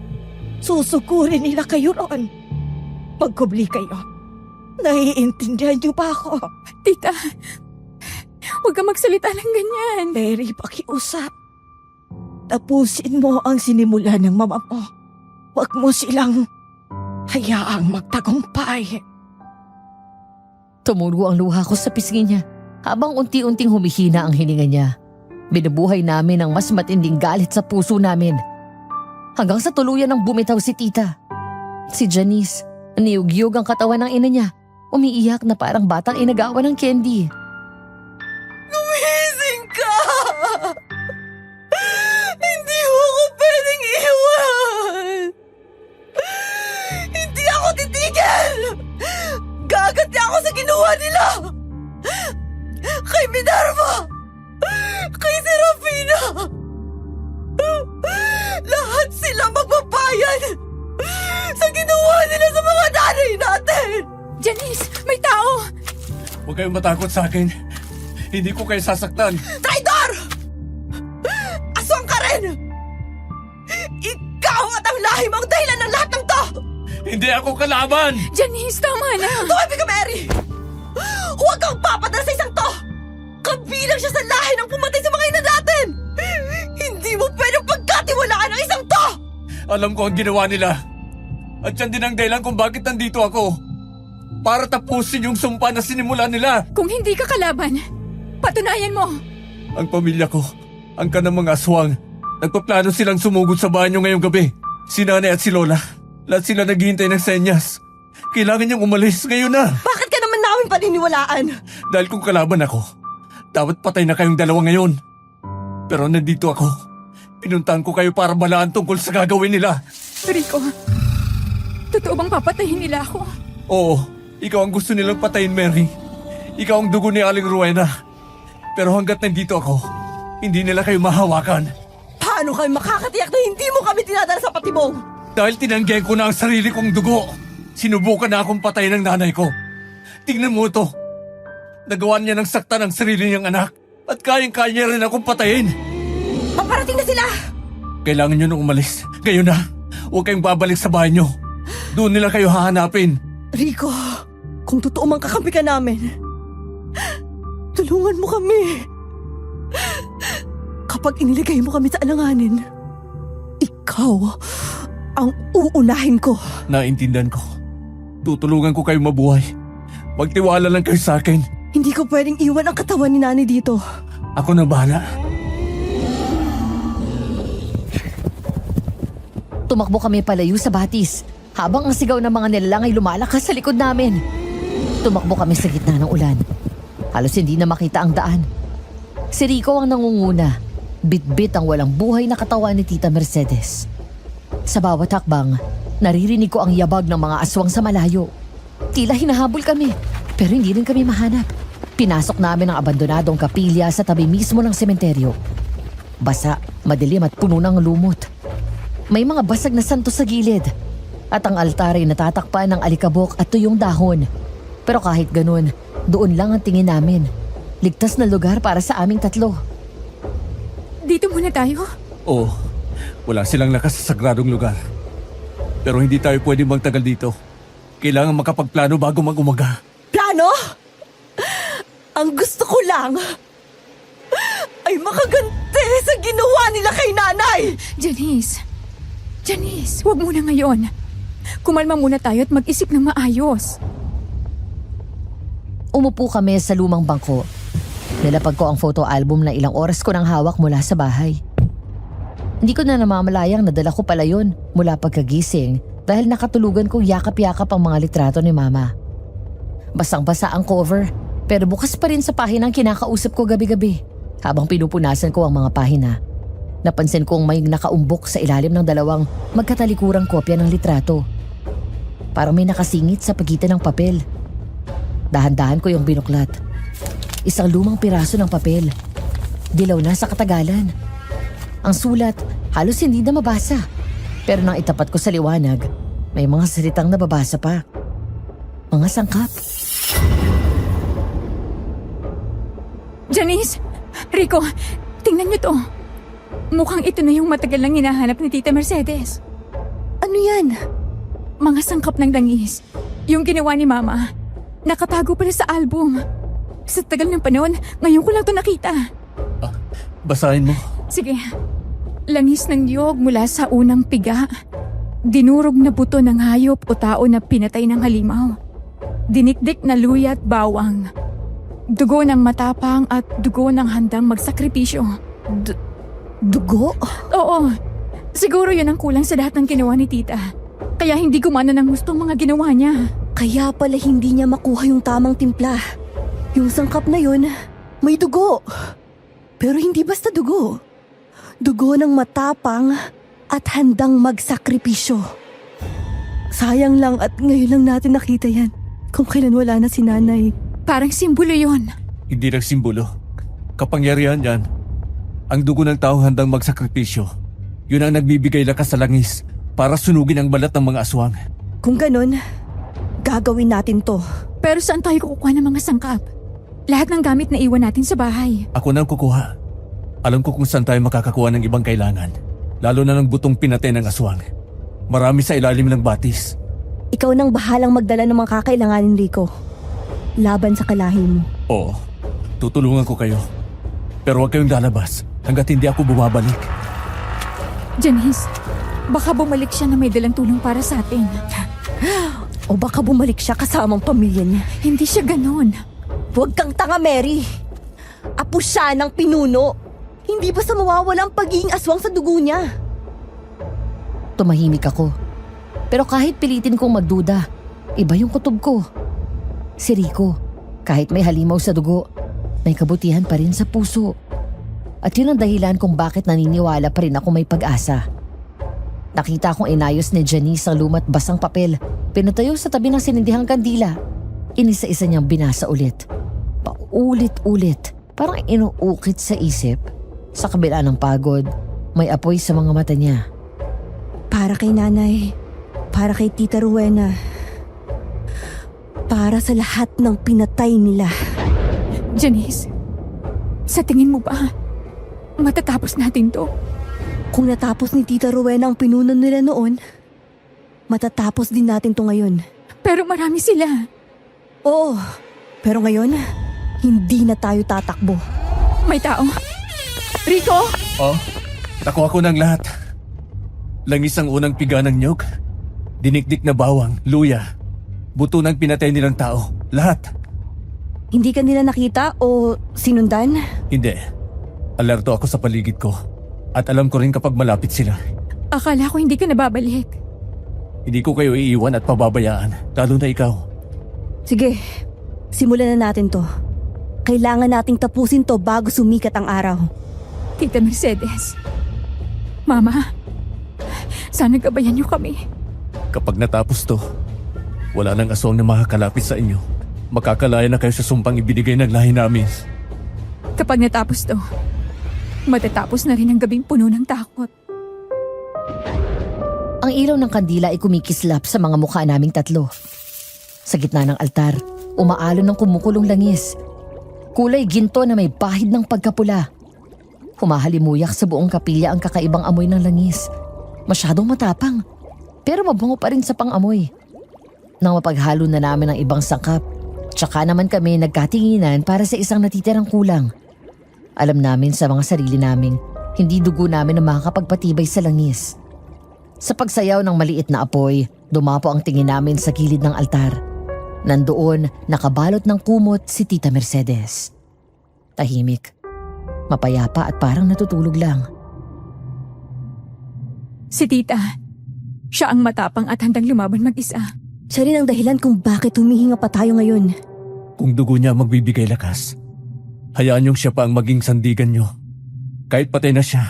Susukurin nila kayo roon. Magkubli kayo. Naiintindihan niyo ba ako? Tita, huwag ka magsalita ng ganyan. Mary, pakiusap. Tapusin mo ang sinimula ng mama mo. Huwag mo silang hayaang magtagumpay. Tumulo ang luha ko sa pisngi niya habang unti-unting humihina ang hininga niya. Binubuhay namin ang mas matinding galit sa puso namin. Hanggang sa tuluyan ng bumitaw si Tita. Si Janice, niyugyug ang katawan ng ina niya. Umiiyak na parang batang inagawan ng candy. Gumising ka! Hindi mo ako pwedeng iwan! Hindi ako titigil! Gaganti ako sa ginawa nila! Kay Minerva! Kay Serafina! Lahat sila magbabayad sa ginawa nila sa mga nanay natin! Janice, may tao! Huwag kayong matakot sa akin. Hindi ko kayo sasaktan. Traidor! Aswang ka rin! Ikaw at ang lahi mo ang dahilan ng lahat ng to! Hindi ako kalaban! Janice, tama na! Tumabi ka, Mary! Huwag kang papadala sa isang to! Kabilang siya sa lahi ng pumatay sa mga ina natin! Hindi mo pwedeng pagkatiwalaan ang isang to! Alam ko ang ginawa nila. At yan din ang dahilan kung bakit nandito ako. Para tapusin yung sumpa na sinimula nila. Kung hindi ka kalaban, patunayan mo! Ang pamilya ko, ang kanang mga aswang, nagpaplano silang sumugod sa bahay niyo ngayong gabi. Si nanay at si lola, lahat sila naghihintay ng senyas. Kailangan niyang umalis ngayon na. Bakit ka naman namin paniniwalaan? Dahil kung kalaban ako, dapat patay na kayong dalawa ngayon. Pero nandito ako. Pinuntahan ko kayo para malaan tungkol sa gagawin nila. Rico, totoo bang papatayin nila ako? Oo, ikaw ang gusto nilang patayin, Mary. Ikaw ang dugo ni Aling Rowena. Pero hanggat nandito ako, Hindi nila kayo mahawakan. Paano kayo makakatiyak na hindi mo kami tinadala sa patibong? Dahil tinanggihan ko na ang sarili kong dugo. Sinubukan na akong patayin ng nanay ko. Tingnan mo ito. Nagawa niya ng sakta ng sarili niyang anak. At kayang-kaya rin akong patayin. Paparating na sila! Kailangan niyo nang umalis. Ngayon na. Huwag kayong babalik sa bahay niyo. Doon nila kayo hahanapin. Rico, kung totoo mang kakampi ka namin, tulungan mo kami. Kapag iniligay mo kami sa alanganin, ikaw ang uunahin ko. Naintindihan ko. Tutulungan ko kayo mabuhay. Magtiwala lang kayo sa akin. Hindi ko pwedeng iwan ang katawan ni Nani dito. Ako na bahala. Tumakbo kami palayo sa batis, habang ang sigaw ng mga nilalang ay lumalakas sa likod namin. Tumakbo kami sa gitna ng ulan. Halos hindi na makita ang daan. Si Rico ang nangunguna. Bit-bit ang walang buhay na katawan ni Tita Mercedes. Sa bawat hakbang, naririnig ko ang yabag ng mga aswang sa malayo. Tila hinahabol kami, pero hindi rin kami mahanap. Pinasok namin ang abandonadong kapilya sa tabi mismo ng sementeryo. Basa, madilim at puno ng lumot. May mga basag na santo sa gilid. At ang altar ay natatakpan ng alikabok at tuyong dahon. Pero kahit ganun, doon lang ang tingin namin. Ligtas na lugar para sa aming tatlo. Dito muna tayo. Oo, wala silang lakas sa sagradong lugar. Pero hindi tayo pwede magtagal dito. Kailangan makapagplano bago mag-umaga. Plano? Ang gusto ko lang ay makaganti sa ginawa nila kay Nanay! Janice, huwag muna ngayon. Kumalma muna tayo at mag-isip ng maayos. Umupo kami sa lumang bangko. Nilapag ko ang photo album na ilang oras ko nang hawak mula sa bahay. Hindi ko na namamalayang nadala ko pala yun mula pagkagising dahil nakatulugan kong yakap-yakap ang mga litrato ni Mama. Basang-basa ang cover pero bukas pa rin sa pahinang kinakausap ko gabi-gabi habang pinupunasan ko ang mga pahina. Napansin kong may nakaumbok sa ilalim ng dalawang magkatalikurang kopya ng litrato. Parang may nakasingit sa pagitan ng papel. Dahan-dahan ko yung binuklat. Isang lumang piraso ng papel. Dilaw na sa katagalan. Ang sulat halos hindi na mabasa. Pero nang itapat ko sa liwanag, may mga salitang nababasa pa. Mga sangkap. Janice! Rico! Tingnan niyo to. Mukhang ito na yung matagal lang hinahanap ni Tita Mercedes. Ano yan? Mga sangkap ng dangis. Yung ginawa ni Mama. Nakatago pala sa album. Sa tagal ng panahon, ngayon ko lang to nakita. Basahin mo. Sige. Langis ng niyog mula sa unang piga. Dinurog na buto ng hayop o tao na pinatay ng halimaw. Dinikdik na luya at bawang. Dugo ng matapang at dugo ng handang magsakripisyo. Dugo? Oo. Siguro yun ang kulang sa lahat ng ginawa ni Tita. Kaya hindi gumana ng gusto ang mga ginawa niya. Kaya pala hindi niya makuha yung tamang timpla. Yung sangkap na yun, may dugo. Pero hindi basta dugo. Dugo ng matapang at handang magsakripisyo. Sayang lang at ngayon lang natin nakita yan. Kung kailan wala na si Nanay. Parang simbolo yun. Hindi lang simbolo. Kapangyarihan yan. Ang dugo ng tao handang magsakripisyo. Yun ang nagbibigay lakas sa langis para sunugin ang balat ng mga aswang. Kung ganun, gagawin natin to. Pero saan tayo kukuha ng mga sangkap? Lahat ng gamit na iwan natin sa bahay. Ako na ang kukuha. Alam ko kung saan tayo makakakuha ng ibang kailangan. Lalo na ng butong pinatay ng aswang. Marami sa ilalim ng batis. Ikaw nang bahalang magdala ng mga kakailanganin, Rico. Laban sa kalahin mo. Oo, tutulungan ko kayo. Pero huwag kayong lalabas hanggat hindi ako bumabalik. Janice, baka bumalik siya na may dalang tulong para sa atin. O baka bumalik siya kasamang pamilya niya. Hindi siya ganon. Huwag kang tanga, Mary. Apo siya ng pinuno. Hindi basta mawawala ang pagiging aswang sa dugo niya. Tumahimik ako. Pero kahit pilitin kong magduda, iba yung kutob ko. Si Rico, kahit may halimaw sa dugo, may kabutihan pa rin sa puso. At yun ang dahilan kung bakit naniniwala pa rin ako may pag-asa. Nakita kong inayos ni Janice ang lumat basang papel, pinatayo sa tabi ng sinindihang kandila. Inisa-isa niyang binasa ulit. Paulit-ulit, parang inuukit sa isip. Sa kabila ng pagod, may apoy sa mga mata niya. Para kay nanay, para kay Tita Rowena, para sa lahat ng pinatay nila. Janice, sa tingin mo ba, matatapos natin to? Kung natapos ni Tita Rowena ang pinuno nila noon, matatapos din natin to ngayon. Pero marami sila. Oo, pero ngayon, hindi na tayo tatakbo. May tao. Rico! Oh, nakuha ko ng lahat. Langis ang unang piga ng nyog. Dinikdik na bawang, luya. Buto ng pinatay nilang tao. Lahat. Hindi ka nila nakita o sinundan? Hindi. Alerto ako sa paligid ko. At alam ko rin kapag malapit sila. Akala ko hindi ka nababalik. Hindi ko kayo iiwan at pababayaan. Lalo na ikaw. Sige, simulan na natin to. Kailangan nating tapusin to bago sumikat ang araw. Tita Mercedes. Mama, sana gabayan niyo kami. Kapag natapos to, wala nang aswang na makakalapit sa inyo. Makakalaya na kayo sa sumpang ibinigay ng lahi namin. Kapag natapos to, matatapos na rin ang gabing puno ng takot. Ang ilaw ng kandila ay kumikislap sa mga mukha naming tatlo. Sa gitna ng altar, umaalon ng kumukulong langis. Kulay ginto na may bahid ng pagkapula. Humahalimuyak sa buong kapilya ang kakaibang amoy ng langis. Masyadong matapang, pero mabango pa rin sa pang-amoy. Nang mapaghalo na namin ang ibang sangkap, tsaka naman kami nagkatinginan para sa isang natitirang kulang. Alam namin sa mga sarili namin, hindi dugo namin na makakapagpatibay sa langis. Sa pagsayaw ng maliit na apoy, dumapo ang tingin namin sa gilid ng altar. Nandoon, nakabalot ng kumot si Tita Mercedes. Tahimik, mapayapa at parang natutulog lang. Si Tita, siya ang matapang at handang lumaban mag-isa. Siya rin ang dahilan kung bakit humihinga pa tayo ngayon. Kung dugo niya magbibigay lakas, hayaan niyong siya pa ang maging sandigan niyo. Kahit patay na siya,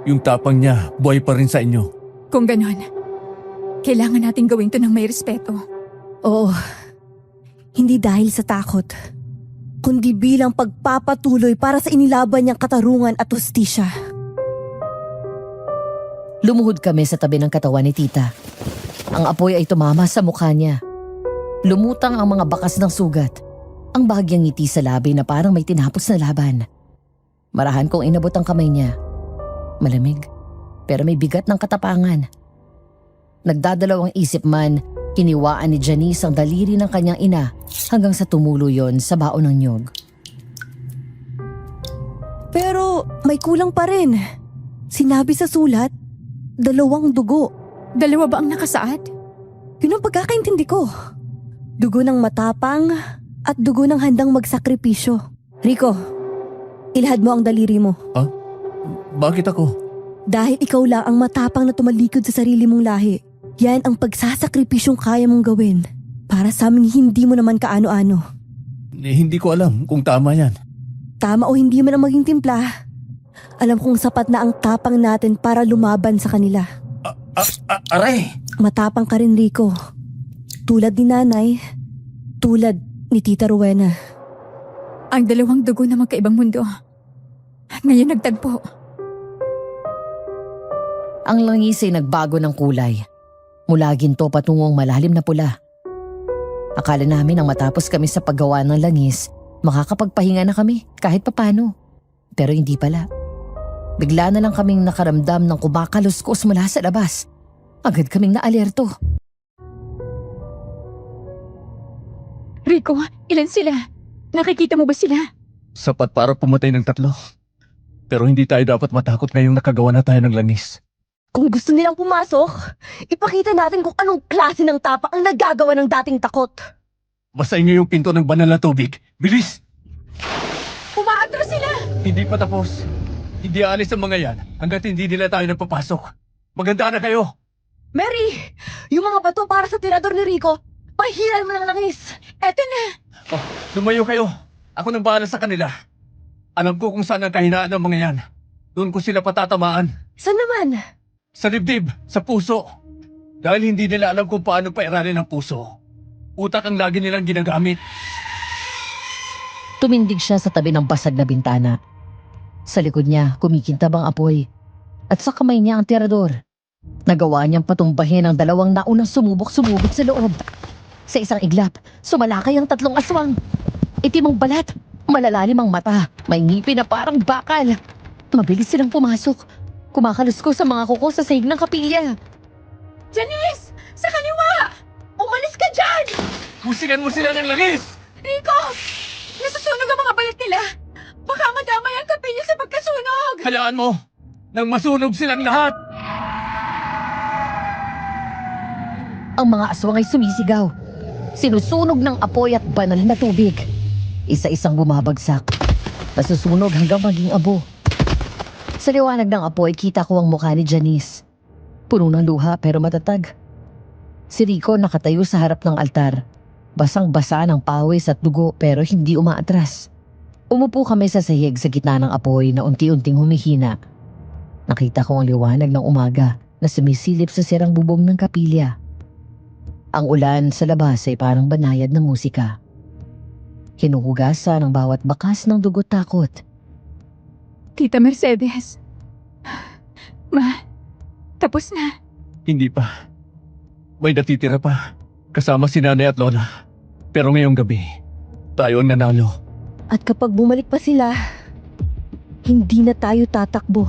yung tapang niya buhay pa rin sa inyo. Kung ganon, kailangan natin gawin to ng may respeto. Oo, hindi dahil sa takot, kundi bilang pagpapatuloy para sa inilaban niyang katarungan at hustisya. Lumuhod kami sa tabi ng katawan ni Tita. Ang apoy ay tumama sa mukha niya. Lumutang ang mga bakas ng sugat. Ang bahagyang ngiti sa labi na parang may tinapos na laban. Marahan kong inabot ang kamay niya. Malamig, pero may bigat ng katapangan. Nagdadalawang isip man, hiniwaan ni Janice ang daliri ng kanyang ina hanggang sa tumulo yon sa baon ng nyog. Pero may kulang pa rin. Sinabi sa sulat, 2 dugo. 2 ba ang nakasaad? Yun ang pagkakaintindi ko. Dugo ng matapang at dugo ng handang magsakripisyo. Rico, ilahad mo ang daliri mo. Bakit ako? Dahil ikaw lang ang matapang na tumalikod sa sarili mong lahi. Yan ang pagsasakripisyong kaya mong gawin para sa aming hindi mo naman kaano-ano. Hindi ko alam kung tama yan. Tama o hindi man ang maging timpla, alam kong sapat na ang tapang natin para lumaban sa kanila. Aray! Matapang ka rin, Rico. Tulad ni nanay, tulad ni Tita Rowena. Ang 2 dugo na magkaibang mundo. Ngayon nagtagpo. Ang langis ay nagbago ng kulay. Mula ginto patungong malalim na pula. Akala namin nang matapos kami sa paggawa ng langis, makakapagpahinga na kami kahit papano. Pero hindi pala. Bigla na lang kaming nakaramdam ng kumakaluskos mula sa labas. Agad kaming naalerto. Rico, ilan sila? Nakikita mo ba sila? Sapat para pumatay ng 3. Pero hindi tayo dapat matakot ngayong nakagawa na tayo ng langis. Kung gusto nilang pumasok, ipakita natin kung anong klase ng tapa ang nagagawa ng dating takot. Basahin niyo yung pinto ng banal na tubig. Bilis! Umaatras sila! Hindi pa tapos. Hindi aalis ang mga yan hanggat hindi nila tayo nagpapasok. Maganda na kayo! Mary! Yung mga bato para sa tirador ni Rico, pahiran mo ng langis. Eto na! Oh, lumayo kayo. Ako nang bahala sa kanila. Alam ko kung saan ang kahinaan ng mga yan. Doon ko sila patatamaan. Saan naman? Sa dibdib, sa puso. Dahil hindi nila alam kung paano pairalin ang puso. Utak ang lagi nilang ginagamit. Tumindig siya sa tabi ng basag na bintana. Sa likod niya, kumikintab ang apoy. At sa kamay niya ang tirador. Nagawa niyang patumbahin ang dalawang naunang sumubok-sumubok sa loob. Sa isang iglap, sumalakay ang 3 aswang. Itim ang balat, malalalim ang mata, may ngipin na parang bakal. Mabilis silang pumasok. Kumakaluskos sa mga kuko sa sahig ng kapilya. Janice! Sa kaliwa! Umalis ka dyan! Pusingan mo sila ng langis! Rico! Nasusunog ang mga balat nila! Baka madamay ang kapilya sa pagkasunog! Hayaan mo! Nang masunog silang lahat! Ang mga aswang ay sumisigaw. Sinusunog ng apoy at banal na tubig. Isa-isang bumabagsak. Nasusunog hanggang maging abo. Sa liwanag ng apoy, kita ko ang mukha ni Janice. Puno ng luha pero matatag. Si Rico nakatayo sa harap ng altar. Basang-basa ng pawis at dugo pero hindi umaatras. Umupo kami sa sahig sa gitna ng apoy na unti-unting humihina. Nakita ko ang liwanag ng umaga na sumisilip sa sirang bubong ng kapilya. Ang ulan sa labas ay parang banayad ng musika. Hinuhugasan ang bawat bakas ng dugo't takot. Tita Mercedes. Tapos na. Hindi pa. May natitira pa. Kasama si nanay at lola. Pero ngayong gabi, tayo ang nanalo. At kapag bumalik pa sila, hindi na tayo tatakbo.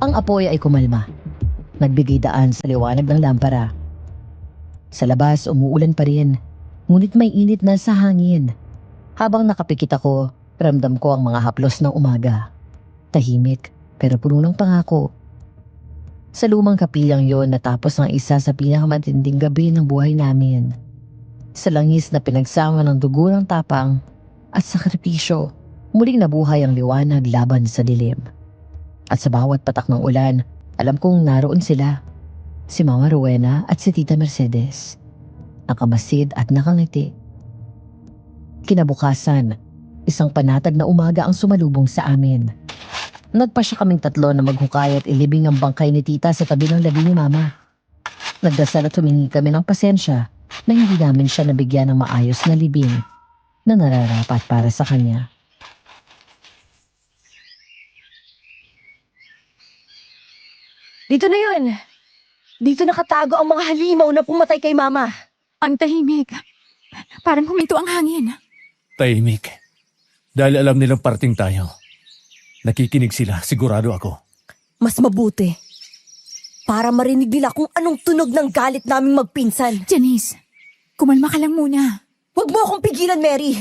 Ang apoy ay kumalma. Nagbigay daan sa liwanag ng lampara. Sa labas, umuulan pa rin. Ngunit may init na sa hangin. Habang nakapikit ako, ramdam ko ang mga haplos ng umaga. Tahimik, pero puno ng pangako. Sa lumang kapilyang yon natapos ang isa sa pinakamatinding gabi ng buhay namin. Sa langis na pinagsama ng dugo ng tapang at sakripisyo, muling nabuhay ang liwanag laban sa dilim. At sa bawat patak ng ulan, alam kong naroon sila. Si Mama Rowena at si Tita Mercedes. Nakamasid at nakangiti. Kinabukasan, isang panatag na umaga ang sumalubong sa amin. Nagpasya kaming 3 na maghukay at ilibing ang bangkay ni Tita sa tabi ng labi ni Mama. Nagdasal at humingi kami ng pasensya na hindi namin siya nabigyan ng maayos na libing na nararapat para sa kanya. Dito na yun. Dito nakatago ang mga halimaw na pumatay kay Mama. Ang tahimik. Parang huminto ang hangin. Tahimik. Dahil alam nilang parting tayo. Nakikinig sila, sigurado ako. Mas mabuti. Para marinig nila kung anong tunog ng galit naming magpinsan. Janice, kumalma ka lang muna. Huwag mo akong pigilan, Mary.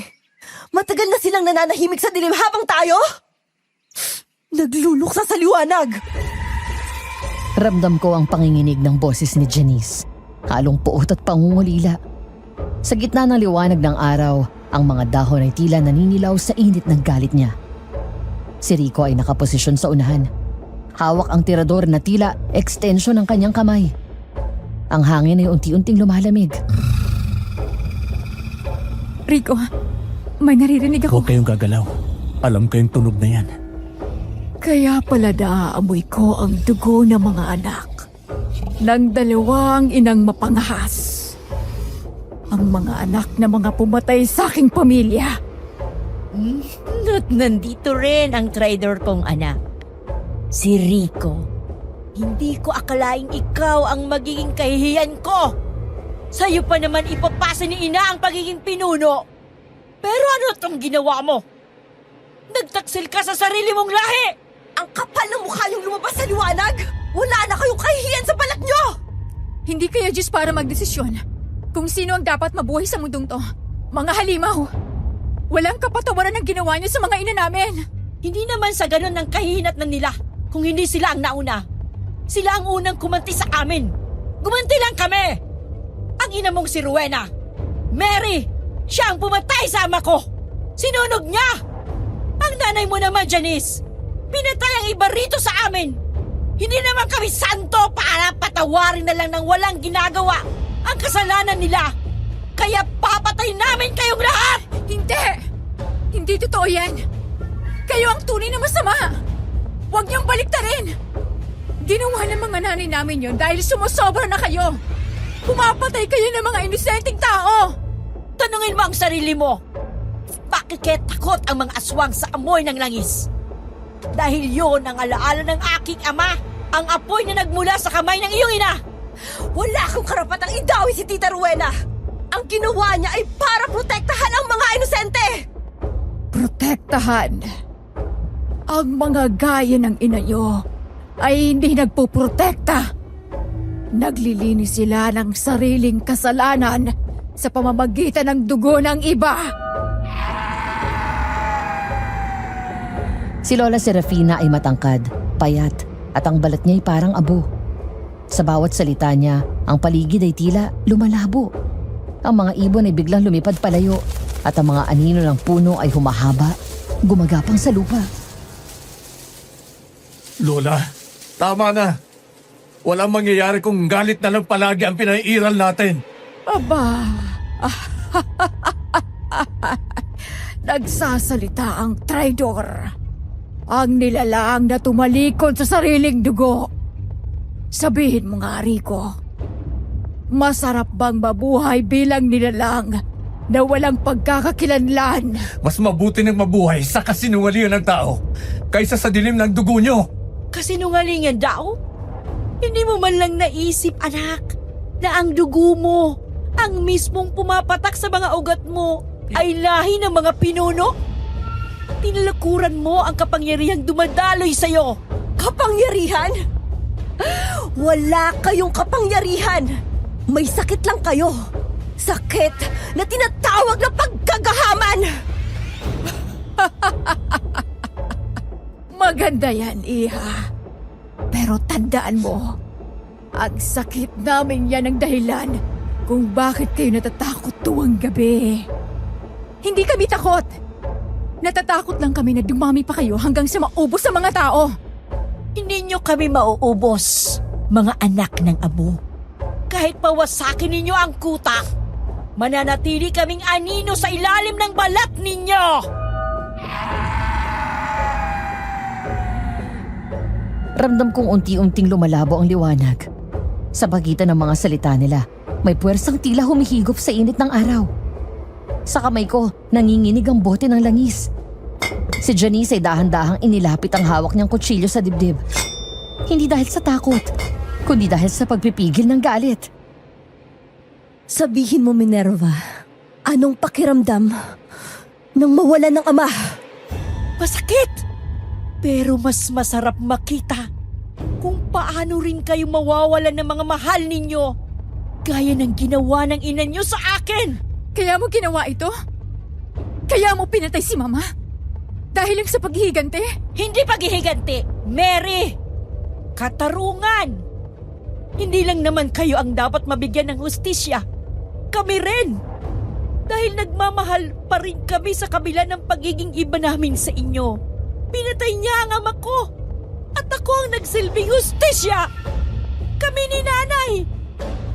Matagal na silang nananahimik sa dilim habang tayo nagluluksa sa liwanag. Ramdam ko ang panginginig ng boses ni Janice. Halong puot at pangungulila. Sa gitna ng liwanag ng araw, ang mga dahon ay tila naninilaw sa init ng galit niya. Si Rico ay nakaposisyon sa unahan. Hawak ang tirador na tila extension ng kanyang kamay. Ang hangin ay unti-unting lumalamig. Rico, may naririnig ako. Huwag kayong gagalaw. Alam ko yung tunog na yan. Kaya pala naaamoy ko ang dugo ng mga anak ng 2 inang mapangahas. Ang mga anak na mga pumatay sa aking pamilya. At nandito rin ang traitor kong anak, si Rico. Hindi ko akalaing ikaw ang magiging kahihiyan ko. Sa'yo pa naman ipapasa ni ina ang pagiging pinuno. Pero ano tong ginawa mo? Nagtaksil ka sa sarili mong lahi! Ang kapal ng mukha yung lumabas sa liwanag! Wala na kayong kahihiyan sa balat nyo! Hindi kayo Diyos para magdesisyon kung sino ang dapat mabuhay sa mundong to. Mga halimaw! Walang kapatawaran ang ginawa niyo sa mga ina namin! Hindi naman sa ganun ng kahihinatnan nila kung hindi sila ang nauna. Sila ang unang kumanti sa amin. Gumanti lang kami! Ang ina mong si Rowena, Mary, siya ang pumatay sa ama ko! Sinunog niya! Ang nanay mo naman, Janice, pinatay ang iba rito sa amin! Hindi naman kami santo para patawarin na lang ng walang ginagawa ang kasalanan nila! Kaya papatay namin kayong lahat! Hindi! Hindi totoo yan! Kayo ang tunay na masama! Huwag niyong baliktarin! Ginawa ng mga nanay namin yon dahil sumusobra na kayo! Pumapatay kayo ng mga inosenteng tao! Tanungin mo ang sarili mo! Bakit kaya takot ang mga aswang sa amoy ng langis? Dahil yon ang alaala ng aking ama, ang apoy na nagmula sa kamay ng iyong ina. Wala akong karapatang idawi si Tita Rowena! Ang ginawa niya ay para protektahan ang mga inosente! Protektahan. Ang mga gaya ng ina niyo ay hindi nagpuprotekta. Naglilinis sila ng sariling kasalanan sa pamamagitan ng dugo ng iba. Si Lola Serafina ay matangkad, payat, at ang balat niya ay parang abo. Sa bawat salita niya, ang paligid ay tila lumalabo. Ang mga ibon ay biglang lumipad palayo at ang mga anino ng puno ay humahaba, gumagapang sa lupa. Lola, tama na. Walang mangyayari kung galit na lang palagi ang pinaiiral natin. Aba, nagsasalita ang traidor. Ang nilalang na tumalikod sa sariling dugo. Sabihin mo nga, Rico, masarap bang mabuhay bilang nilalang na walang pagkakakilanlan? Mas mabuti ng mabuhay sa kasinungalingan ng tao kaysa sa dilim ng dugo nyo. Kasinungalingan daw? Hindi mo man lang naisip, anak, na ang dugo mo, ang mismong pumapatak sa mga ugat mo, ay lahi ng mga pinuno? Tinalakuran mo ang kapangyarihang dumadaloy sa'yo. Kapangyarihan? Wala kayong kapangyarihan! May sakit lang kayo! Sakit na tinatawag na pagkagahaman! Maganda yan, Iha. Pero tandaan mo, ang sakit namin yan ang dahilan kung bakit kayo natatakot tuwang gabi. Hindi kami takot. Natatakot lang kami na dumami pa kayo hanggang sa maubos sa mga tao. Hindi nyo kami mauubos, mga anak ng abo. Kahit pawasakin ninyo ang kuta, mananatili kaming anino sa ilalim ng balat ninyo! Ramdam kong unti-unting lumalabo ang liwanag. Sa pagitan ng mga salita nila, may puwersang tila humihigop sa init ng araw. Sa kamay ko, nanginginig ang bote ng langis. Si Janice ay dahan-dahang inilapit ang hawak niyang kutsilyo sa dibdib. Hindi dahil sa takot, kundi dahil sa pagpipigil ng galit. Sabihin mo, Minerva, anong pakiramdam nang mawalan ng ama? Masakit! Pero mas masarap makita kung paano rin kayo mawawalan ng mga mahal ninyo, gaya ng ginawa ng ina nyo sa akin! Kaya mo ginawa ito? Kaya mo pinatay si Mama? Dahil lang sa paghihigante? Hindi paghihigante, Mary! Katarungan! Hindi lang naman kayo ang dapat mabigyan ng hustisya. Kami rin! Dahil nagmamahal pa rin kami sa kabila ng pagiging iba namin sa inyo. Pinatay niya ang ama ko! At ako ang nagsilbing hustisya! Kami ni Nanay!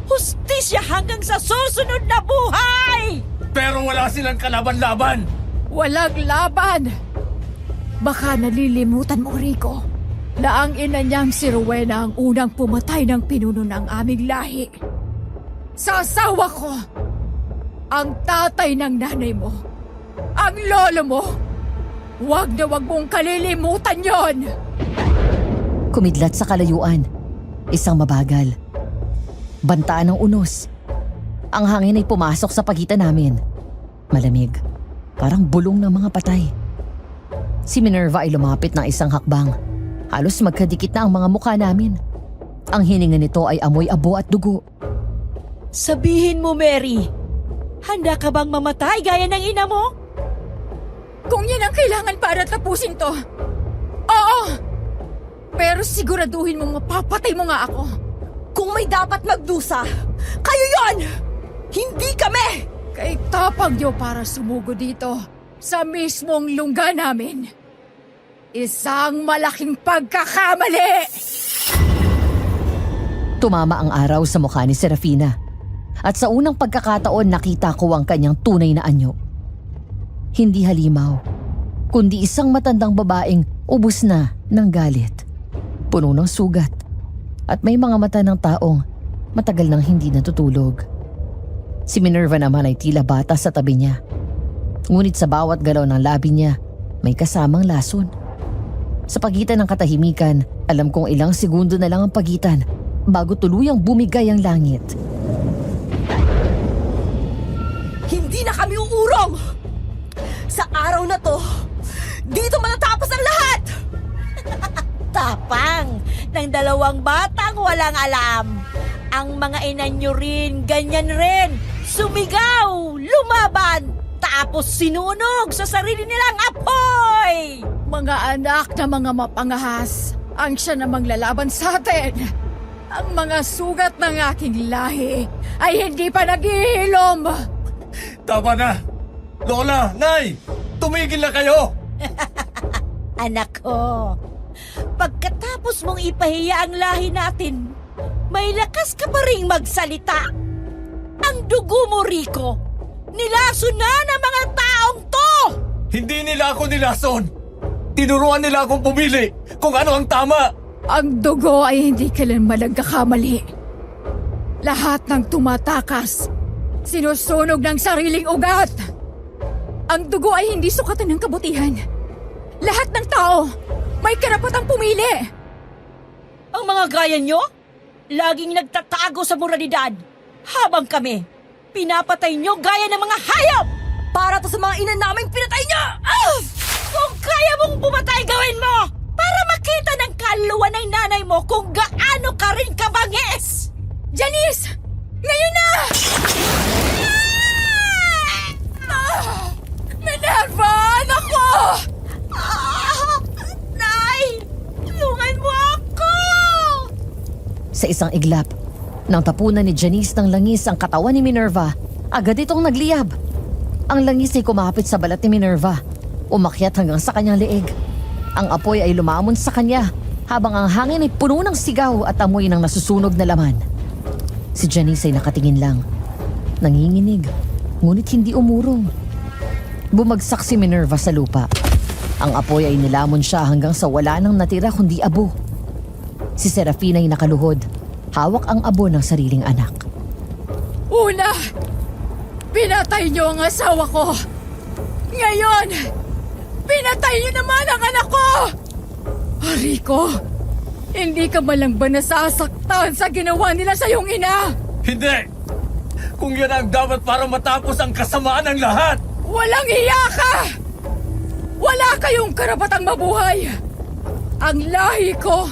Hustisya hanggang sa susunod na buhay! Pero wala silang kalaban-laban. Walang laban! Baka nalilimutan mo, Rico, na ang ina niyang si Rowena ang unang pumatay ng pinuno ng aming lahi. Sa asawa ko, ang tatay ng nanay mo, ang lolo mo. Huwag na huwag mong kalilimutan yon! Kumidlat sa kalayuan, isang mabagal. Bantaan ng unos. Ang hangin ay pumasok sa pagitan namin. Malamig, parang bulong ng mga patay. Si Minerva ay lumapit ng isang hakbang. Halos magkadikit na ang mga mukha namin. Ang hininga nito ay amoy abo at dugo. Sabihin mo, Mary, handa ka bang mamatay gaya ng ina mo? Kung yan ang kailangan para tapusin to, oo! Pero siguraduhin mong mapapatay mo nga ako. Kung may dapat magdusa, kayo yon! Hindi kami! Kay tapang niyo para sumugo dito sa mismong lungga namin. Isang malaking pagkakamali! Tumama ang araw sa mukha ni Serafina. At sa unang pagkakataon nakita ko ang kanyang tunay na anyo. Hindi halimaw, kundi isang matandang babaeng ubos na ng galit. Puno ng sugat. At may mga mata ng taong matagal nang hindi natutulog. Si Minerva naman ay tila bata sa tabi niya. Ngunit sa bawat galaw ng labi niya, may kasamang lason. Sa pagitan ng katahimikan, alam kong ilang segundo na lang ang pagitan bago tuluyang bumigay ang langit. Hindi na kami uurong! Sa araw na to, dito matatapos ang lahat! Tapang ng dalawang batang walang alam. Ang mga ina nyo rin, ganyan rin. Sumigaw, lumaban, tapos sinunog sa sarili nilang apoy! Mga anak na mga mapangahas, ang siya namang lalaban sa atin. Ang mga sugat ng aking lahi ay hindi pa naghihilom. Tama na! Lola, Nay! Tumigil na kayo! Anak ko, pagkatapos mong ipahiya ang lahi natin, may lakas ka pa ring magsalita. Ang dugo mo, Rico, nilaso na ng mga taong to! Hindi nila ako nilason! Tinuruan nila akong pumili kung ano ang tama! Ang dugo ay hindi kailanman nagkakamali. Lahat ng tumatakas, sinusunog ng sariling ugat. Ang dugo ay hindi sukatan ng kabutihan. Lahat ng tao may karapatang pumili. Ang mga gaya nyo, laging nagtatago sa moralidad. Habang kami, pinapatay nyo gaya ng mga hayop! Para to sa mga ina naming pinatay niyo! Kung kaya mong pumatay, gawin mo! Para makita ng kaluluwa ng nanay mo kung gaano ka rin kabangis! Janice! Ngayon na! Minerva! Anak ko! Nay! Tulungan mo ako! Sa isang iglap, nang tapunan ni Janice ng langis ang katawan ni Minerva, agad itong nagliyab. Ang langis ay kumapit sa balat ni Minerva, umakyat hanggang sa kanyang leeg. Ang apoy ay lumamon sa kanya, habang ang hangin ay puno ng sigaw at amoy ng nasusunog na laman. Si Janice ay nakatingin lang, nanginginig, ngunit hindi umurong. Bumagsak si Minerva sa lupa. Ang apoy ay nilamon siya hanggang sa wala nang natira kundi abo. Si Serafina ay nakaluhod, hawak ang abo ng sariling anak. Una, pinatay niyo ang asawa ko. Ngayon, pinatay niyo naman ang anak ko! Rico, hindi ka malang ba nasasaktan sa ginawa nila sa iyong ina? Hindi! Kung yan ang dapat para matapos ang kasamaan ng lahat! Walang hiya ka! Wala kayong karapatang mabuhay! Ang lahi ko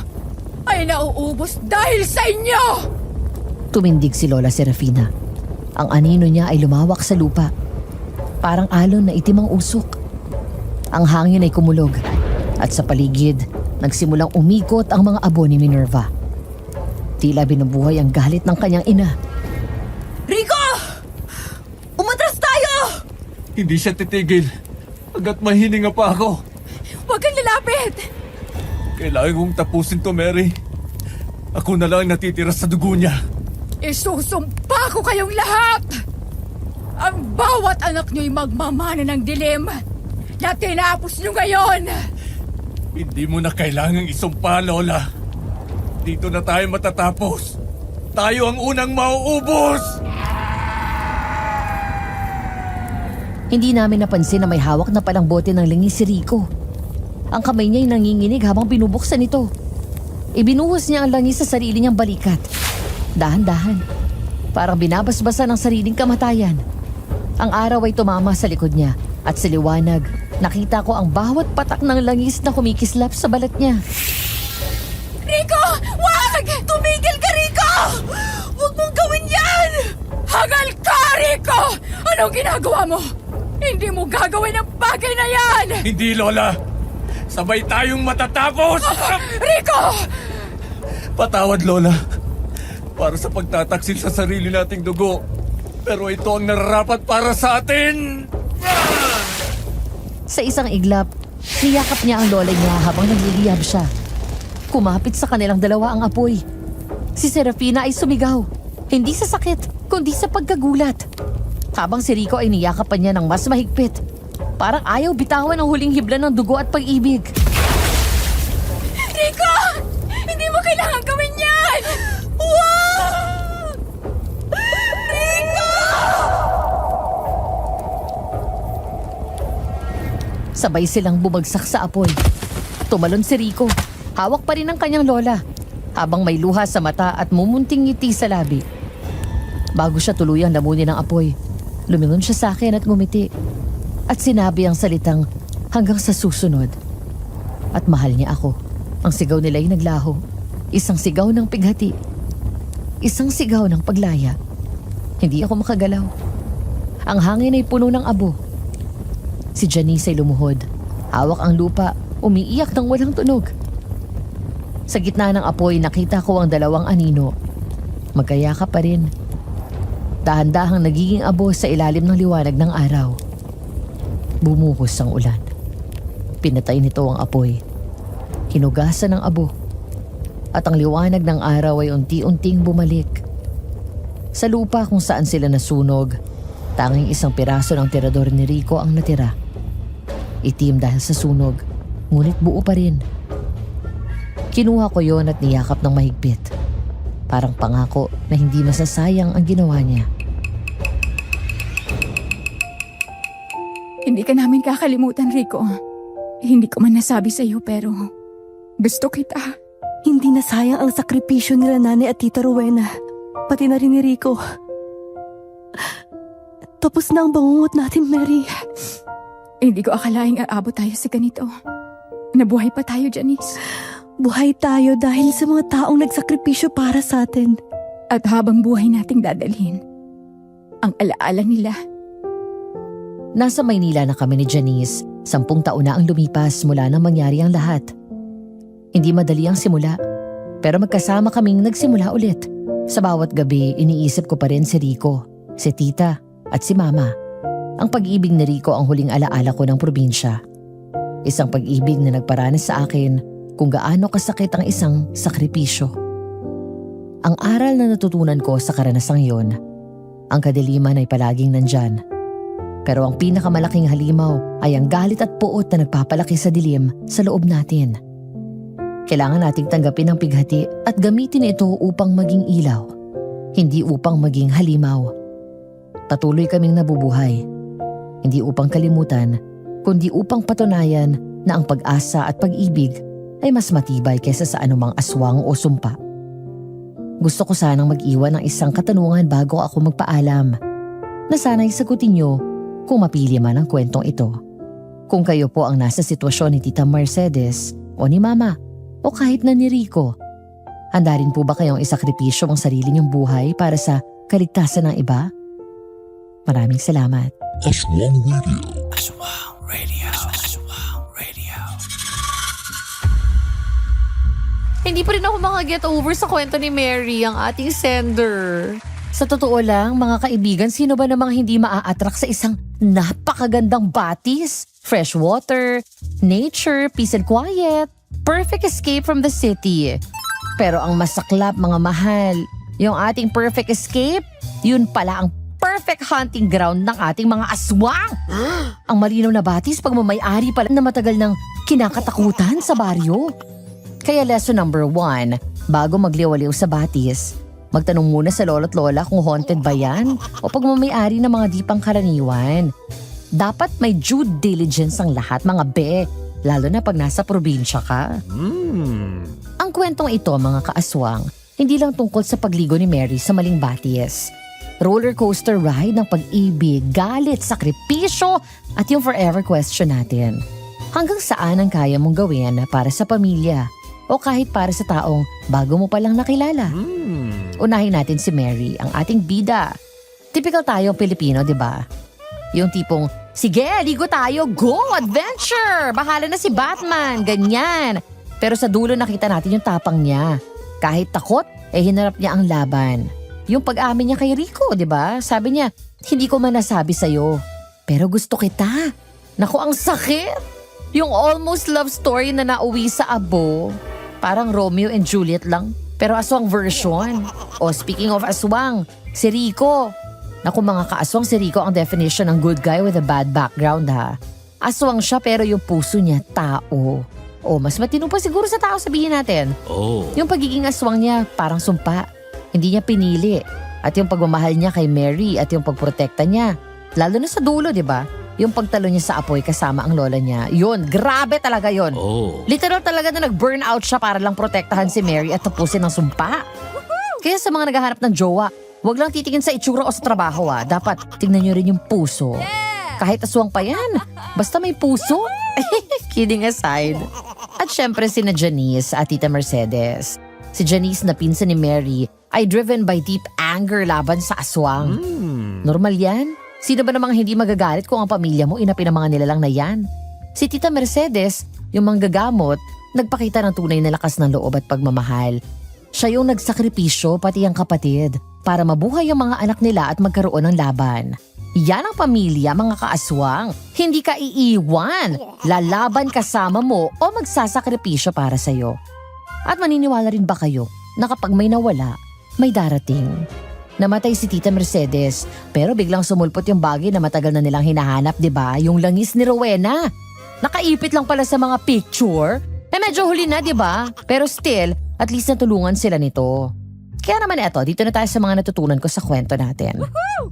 ay nauubos dahil sa inyo! Tumindig si Lola Serafina. Ang anino niya ay lumawak sa lupa. Parang alon na itim ang usok. Ang hangin ay kumulog at sa paligid, nagsimulang umikot ang mga abo ni Minerva. Tila binubuhay ang galit ng kanyang ina. Rico! Umatras tayo! Hindi siya titigil hanggat mahininga pa ako. Huwag kang lalapit! Kailangan kong tapusin to, Mary. Ako na lang natitira sa dugo niya. Isusumpa ko kayong lahat! Ang bawat anak niyo'y magmamana ng dilim na tinapos niyo ngayon! Hindi mo na kailangang isumpa, Lola. Dito na tayo matatapos. Tayo ang unang mauubos! Hindi namin napansin na may hawak na palang bote ng langis si Rico. Ang kamay niya ay nanginginig habang binubuksan ito. Ibinuhos niya ang langis sa sarili niyang balikat. Dahan-dahan, parang binabasbasan ang sariling kamatayan. Ang araw ay tumama sa likod niya at sa liwanag, nakita ko ang bawat patak ng langis na kumikislap sa balat niya. Rico! Wag! Tumigil ka, Rico! Huwag mong gawin yan! Hangal ka, Rico! Anong ginagawa mo? Hindi mo gagawin ang bagay na yan! Hindi, Lola! Sabay tayong matatapos! Rico! Patawad, Lola. Para sa pagtataksil sa sarili nating dugo. Pero ito ang nararapat para sa atin! Sa isang iglap, niyakap niya ang lola niya habang nagliliyab siya. Kumapit sa kanilang dalawa ang apoy. Si Serafina ay sumigaw. Hindi sa sakit, kundi sa pagkagulat. Habang si Rico ay niyakapan niya ng mas mahigpit. Parang ayaw bitawan ang huling hibla ng dugo at pag-ibig. Rico! Hindi mo kailangan gawin yan! Wag! Rico! Sabay silang bumagsak sa apoy. Tumalon si Rico. Hawak pa rin ang kanyang lola. Habang may luha sa mata at mumunting ngiti sa labi. Bago siya tuluyang lamunin ng apoy, lumingon siya sa akin at ngumiti. At sinabi ang salitang hanggang sa susunod. At mahal niya ako. Ang sigaw nila ay naglaho. Isang sigaw ng pighati. Isang sigaw ng paglaya. Hindi ako makagalaw. Ang hangin ay puno ng abo. Si Janice ay lumuhod. Hawak ang lupa, umiiyak ng walang tunog. Sa gitna ng apoy, nakita ko ang dalawang anino. Magkayakap pa rin. Dahan-dahang nagiging abo sa ilalim ng liwanag ng araw. Bumuhos ang ulan. Pinatay nito ang apoy. Hinugasan ng abo. At ang liwanag ng araw ay unti-unting bumalik. Sa lupa kung saan sila nasunog, tanging isang piraso ng tirador ni Rico ang natira. Itim dahil sa sunog, ngunit buo pa rin. Kinuha ko yon at niyakap ng mahigpit. Parang pangako na hindi masasayang ang ginawa niya. Hindi ka namin kakalimutan, Rico. Hindi ko man nasabi sa iyo pero gusto kita. Hindi na sayang ang sakripisyo nila nanay at tita Rowena. Pati na rin ni Rico. Tapos na ang bangungot natin, Mary. Hindi ko akalaing aabot tayo sa ganito. Nabuhay pa tayo, Janice. Buhay tayo dahil sa mga taong nagsakripisyo para sa atin. At habang buhay nating dadalhin, ang alaala nila. Nasa Maynila na kami ni Janice. 10 taon na ang lumipas mula nang mangyari ang lahat. Hindi madali ang simula, pero magkasama kaming nagsimula ulit. Sa bawat gabi, iniisip ko pa rin si Rico, si tita, at si mama. Ang pag-ibig ni Rico ang huling alaala ko ng probinsya. Isang pag-ibig na nagparanas sa akin kung gaano kasakit ang isang sakripisyo. Ang aral na natutunan ko sa karanasang yon, ang kadiliman ay palaging nandyan. Pero ang pinakamalaking halimaw ay ang galit at puot na nagpapalaki sa dilim sa loob natin. Kailangan nating tanggapin ang pighati at gamitin ito upang maging ilaw, hindi upang maging halimaw. Patuloy kaming nabubuhay, hindi upang kalimutan, kundi upang patunayan na ang pag-asa at pag-ibig ay mas matibay kaysa sa anumang aswang o sumpa. Gusto ko sanang mag-iwan ng isang katanungan bago ako magpaalam, na sana'y sagutin niyo kung mapili man ang kwentong ito. Kung kayo po ang nasa sitwasyon ni Tita Mercedes o ni Mama o kahit na ni Rico, handa rin po ba kayong isakripisyo ang sarili niyong buhay para sa kaligtasan ng iba? Maraming salamat. Aswang Radio. Hindi pa rin ako makaget over sa kwento ni Mary, ang ating sender. Sa totoo lang, mga kaibigan, sino ba namang hindi maa-attract sa isang napakagandang batis? Fresh water, nature, peace and quiet, perfect escape from the city. Pero ang masaklap, mga mahal, yung ating perfect escape, yun pala ang perfect hunting ground ng ating mga aswang. Ang malinaw na batis pagmamayari pala na matagal ng kinakatakutan sa baryo. Kaya lesson number 1, bago magliwaliw sa batis, magtanong muna sa lolo't lola kung haunted ba yan o pagmamayari ng mga di pangkaraniwan. Dapat may due diligence ang lahat, mga be, lalo na pag nasa probinsya ka. Ang kwentong ito, mga kaaswang, hindi lang tungkol sa pagligo ni Mary sa maling batis. Roller coaster ride ng pag-ibig, galit, sakripisyo at yung forever question natin. Hanggang saan ang kaya mong gawin para sa pamilya o kahit para sa taong bago mo palang nakilala. Unahin natin si Mary, ang ating bida. Typical tayong Pilipino, di ba? Yung tipong, sige, ligo tayo, go, adventure! Bahala na si Batman, ganyan. Pero sa dulo nakita natin yung tapang niya. Kahit takot, hinarap niya ang laban. Yung pag-amin niya kay Rico, di ba? Sabi niya, hindi ko man nasabi sa'yo, pero gusto kita. Naku, ang sakit! Yung almost love story na nauwi sa abo. Parang Romeo and Juliet lang, pero aswang version. O speaking of aswang, si Rico. Naku mga kaaswang, si Rico ang definition ng good guy with a bad background ha. Aswang siya pero yung puso niya tao. O mas matino pa siguro sa tao, sabihin natin. Yung pagiging aswang niya parang sumpa. Hindi niya pinili. At yung pagmamahal niya kay Mary at yung pagprotekta niya. Lalo na sa dulo, di ba? Yung pagtalo niya sa apoy kasama ang lola niya. Yun, grabe talaga yun. Literal talaga na nag-burn out siya para lang protektahan si Mary at tapusin ang sumpa. Kaya sa mga naghahanap ng jowa, wag lang titingin sa itsura o sa trabaho Dapat tingnan niyo rin yung puso. Kahit aswang pa yan, basta may puso. Kidding aside. At syempre sina Janice at Tita Mercedes. Si Janice na pinsan ni Mary ay driven by deep anger laban sa aswang. Normal yan. Sino ba namang hindi magagalit kung ang pamilya mo inapin ang mga nilalang na yan? Si Tita Mercedes, yung manggagamot, nagpakita ng tunay na lakas ng loob at pagmamahal. Siya yung nagsakripisyo pati ang kapatid para mabuhay ang mga anak nila at magkaroon ng laban. Yan ang pamilya, mga kaaswang. Hindi ka iiwan. Lalaban kasama mo o magsasakripisyo para sa'yo. At maniniwala rin ba kayo na kapag may nawala, may darating? Namatay si Tita Mercedes, pero biglang sumulpot yung bagay na matagal na nilang hinahanap, di ba? Yung langis ni Rowena. Nakaipit lang pala sa mga picture. Medyo huli na, di ba? Pero still, at least natulungan sila nito. Kaya naman eto, dito na tayo sa mga natutunan ko sa kwento natin.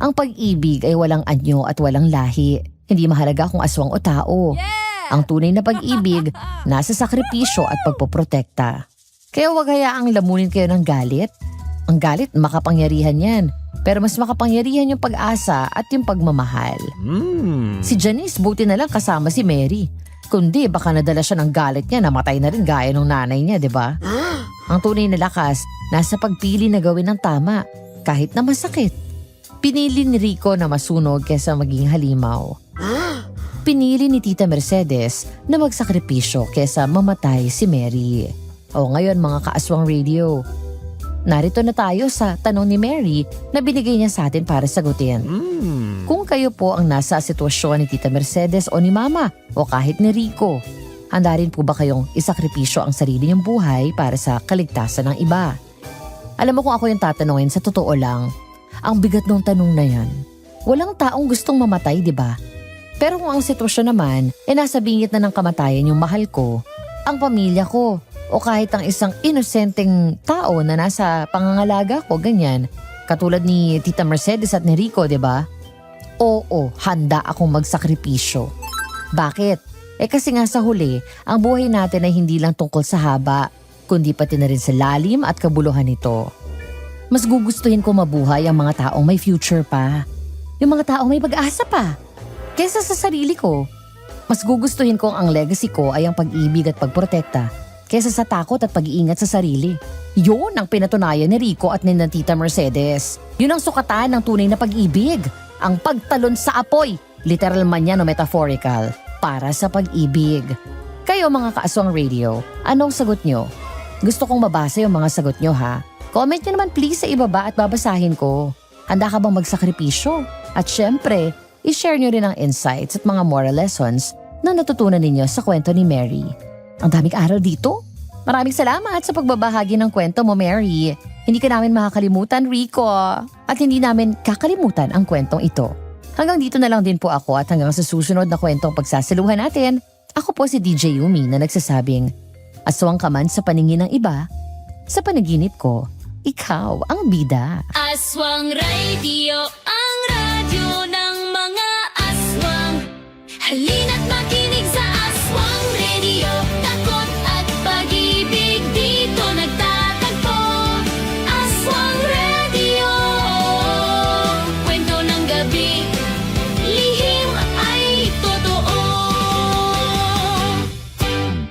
Ang pag-ibig ay walang anyo at walang lahi. Hindi mahalaga kung aswang o tao. Ang tunay na pag-ibig, nasa sakripisyo at pagpoprotekta. Kaya wag hayaang lamunin kayo ng galit. Ang galit, makapangyarihan yan. Pero mas makapangyarihan yung pag-asa at yung pagmamahal. Si Janice, buti na lang kasama si Mary. Kundi baka nadala siya ng galit niya, namatay na rin gaya ng nanay niya, di ba? Ang tunay na lakas, nasa pagpili na gawin ng tama, kahit na masakit. Pinili ni Rico na masunog kesa maging halimaw. Pinili ni Tita Mercedes na magsakripisyo kesa mamatay si Mary. O ngayon mga kaaswang radio, narito na tayo sa tanong ni Mary na binigay niya sa atin para sagutin. Kung kayo po ang nasa sitwasyon ni Tita Mercedes o ni Mama o kahit ni Rico, handa rin po ba kayong isakripisyo ang sarili niyong buhay para sa kaligtasan ng iba? Alam mo kung ako yung tatanungin, sa totoo lang, ang bigat ng tanong na yan. Walang taong gustong mamatay, di ba? Pero kung ang sitwasyon naman, nasa bingit na ng kamatayan yung mahal ko, ang pamilya ko, o kahit ang isang inosenteng tao na nasa pangangalaga ko, ganyan. Katulad ni Tita Mercedes at ni Rico, di ba? Oo, handa akong magsakripisyo. Bakit? Kasi nga sa huli, ang buhay natin ay hindi lang tungkol sa haba, kundi pati na rin sa lalim at kabuluhan nito. Mas gugustuhin ko mabuhay ang mga taong may future pa. Yung mga taong may pag-asa pa. Kesa sa sarili ko. Mas gugustuhin ko ang legacy ko ay ang pag-ibig at pagprotekta kesa sa takot at pag-iingat sa sarili. Yun ang pinatunayan ni Rico at ni Tita Mercedes. Yun ang sukatan ng tunay na pag-ibig. Ang pagtalon sa apoy, literal man yan o metaphorical, para sa pag-ibig. Kayo mga kaaswang radio, anong sagot nyo? Gusto kong mabasa yung mga sagot nyo ha. Comment nyo naman please sa ibaba at babasahin ko. Handa ka bang magsakripisyo? At syempre, i-share nyo rin ang insights at mga moral lessons na natutunan ninyo sa kwento ni Mary. Ang daming aral dito. Maraming salamat sa pagbabahagi ng kwento mo, Mary. Hindi ka namin makakalimutan, Rico. At hindi namin kakalimutan ang kwentong ito. Hanggang dito na lang din po ako at hanggang sa susunod na kwentong pagsasaluhan natin, ako po si DJ Yumi na nagsasabing, aswang ka man sa paningin ng iba, sa panaginip ko, ikaw ang bida. Aswang Radio, ang radyo ng mga aswang. Halina't makinig.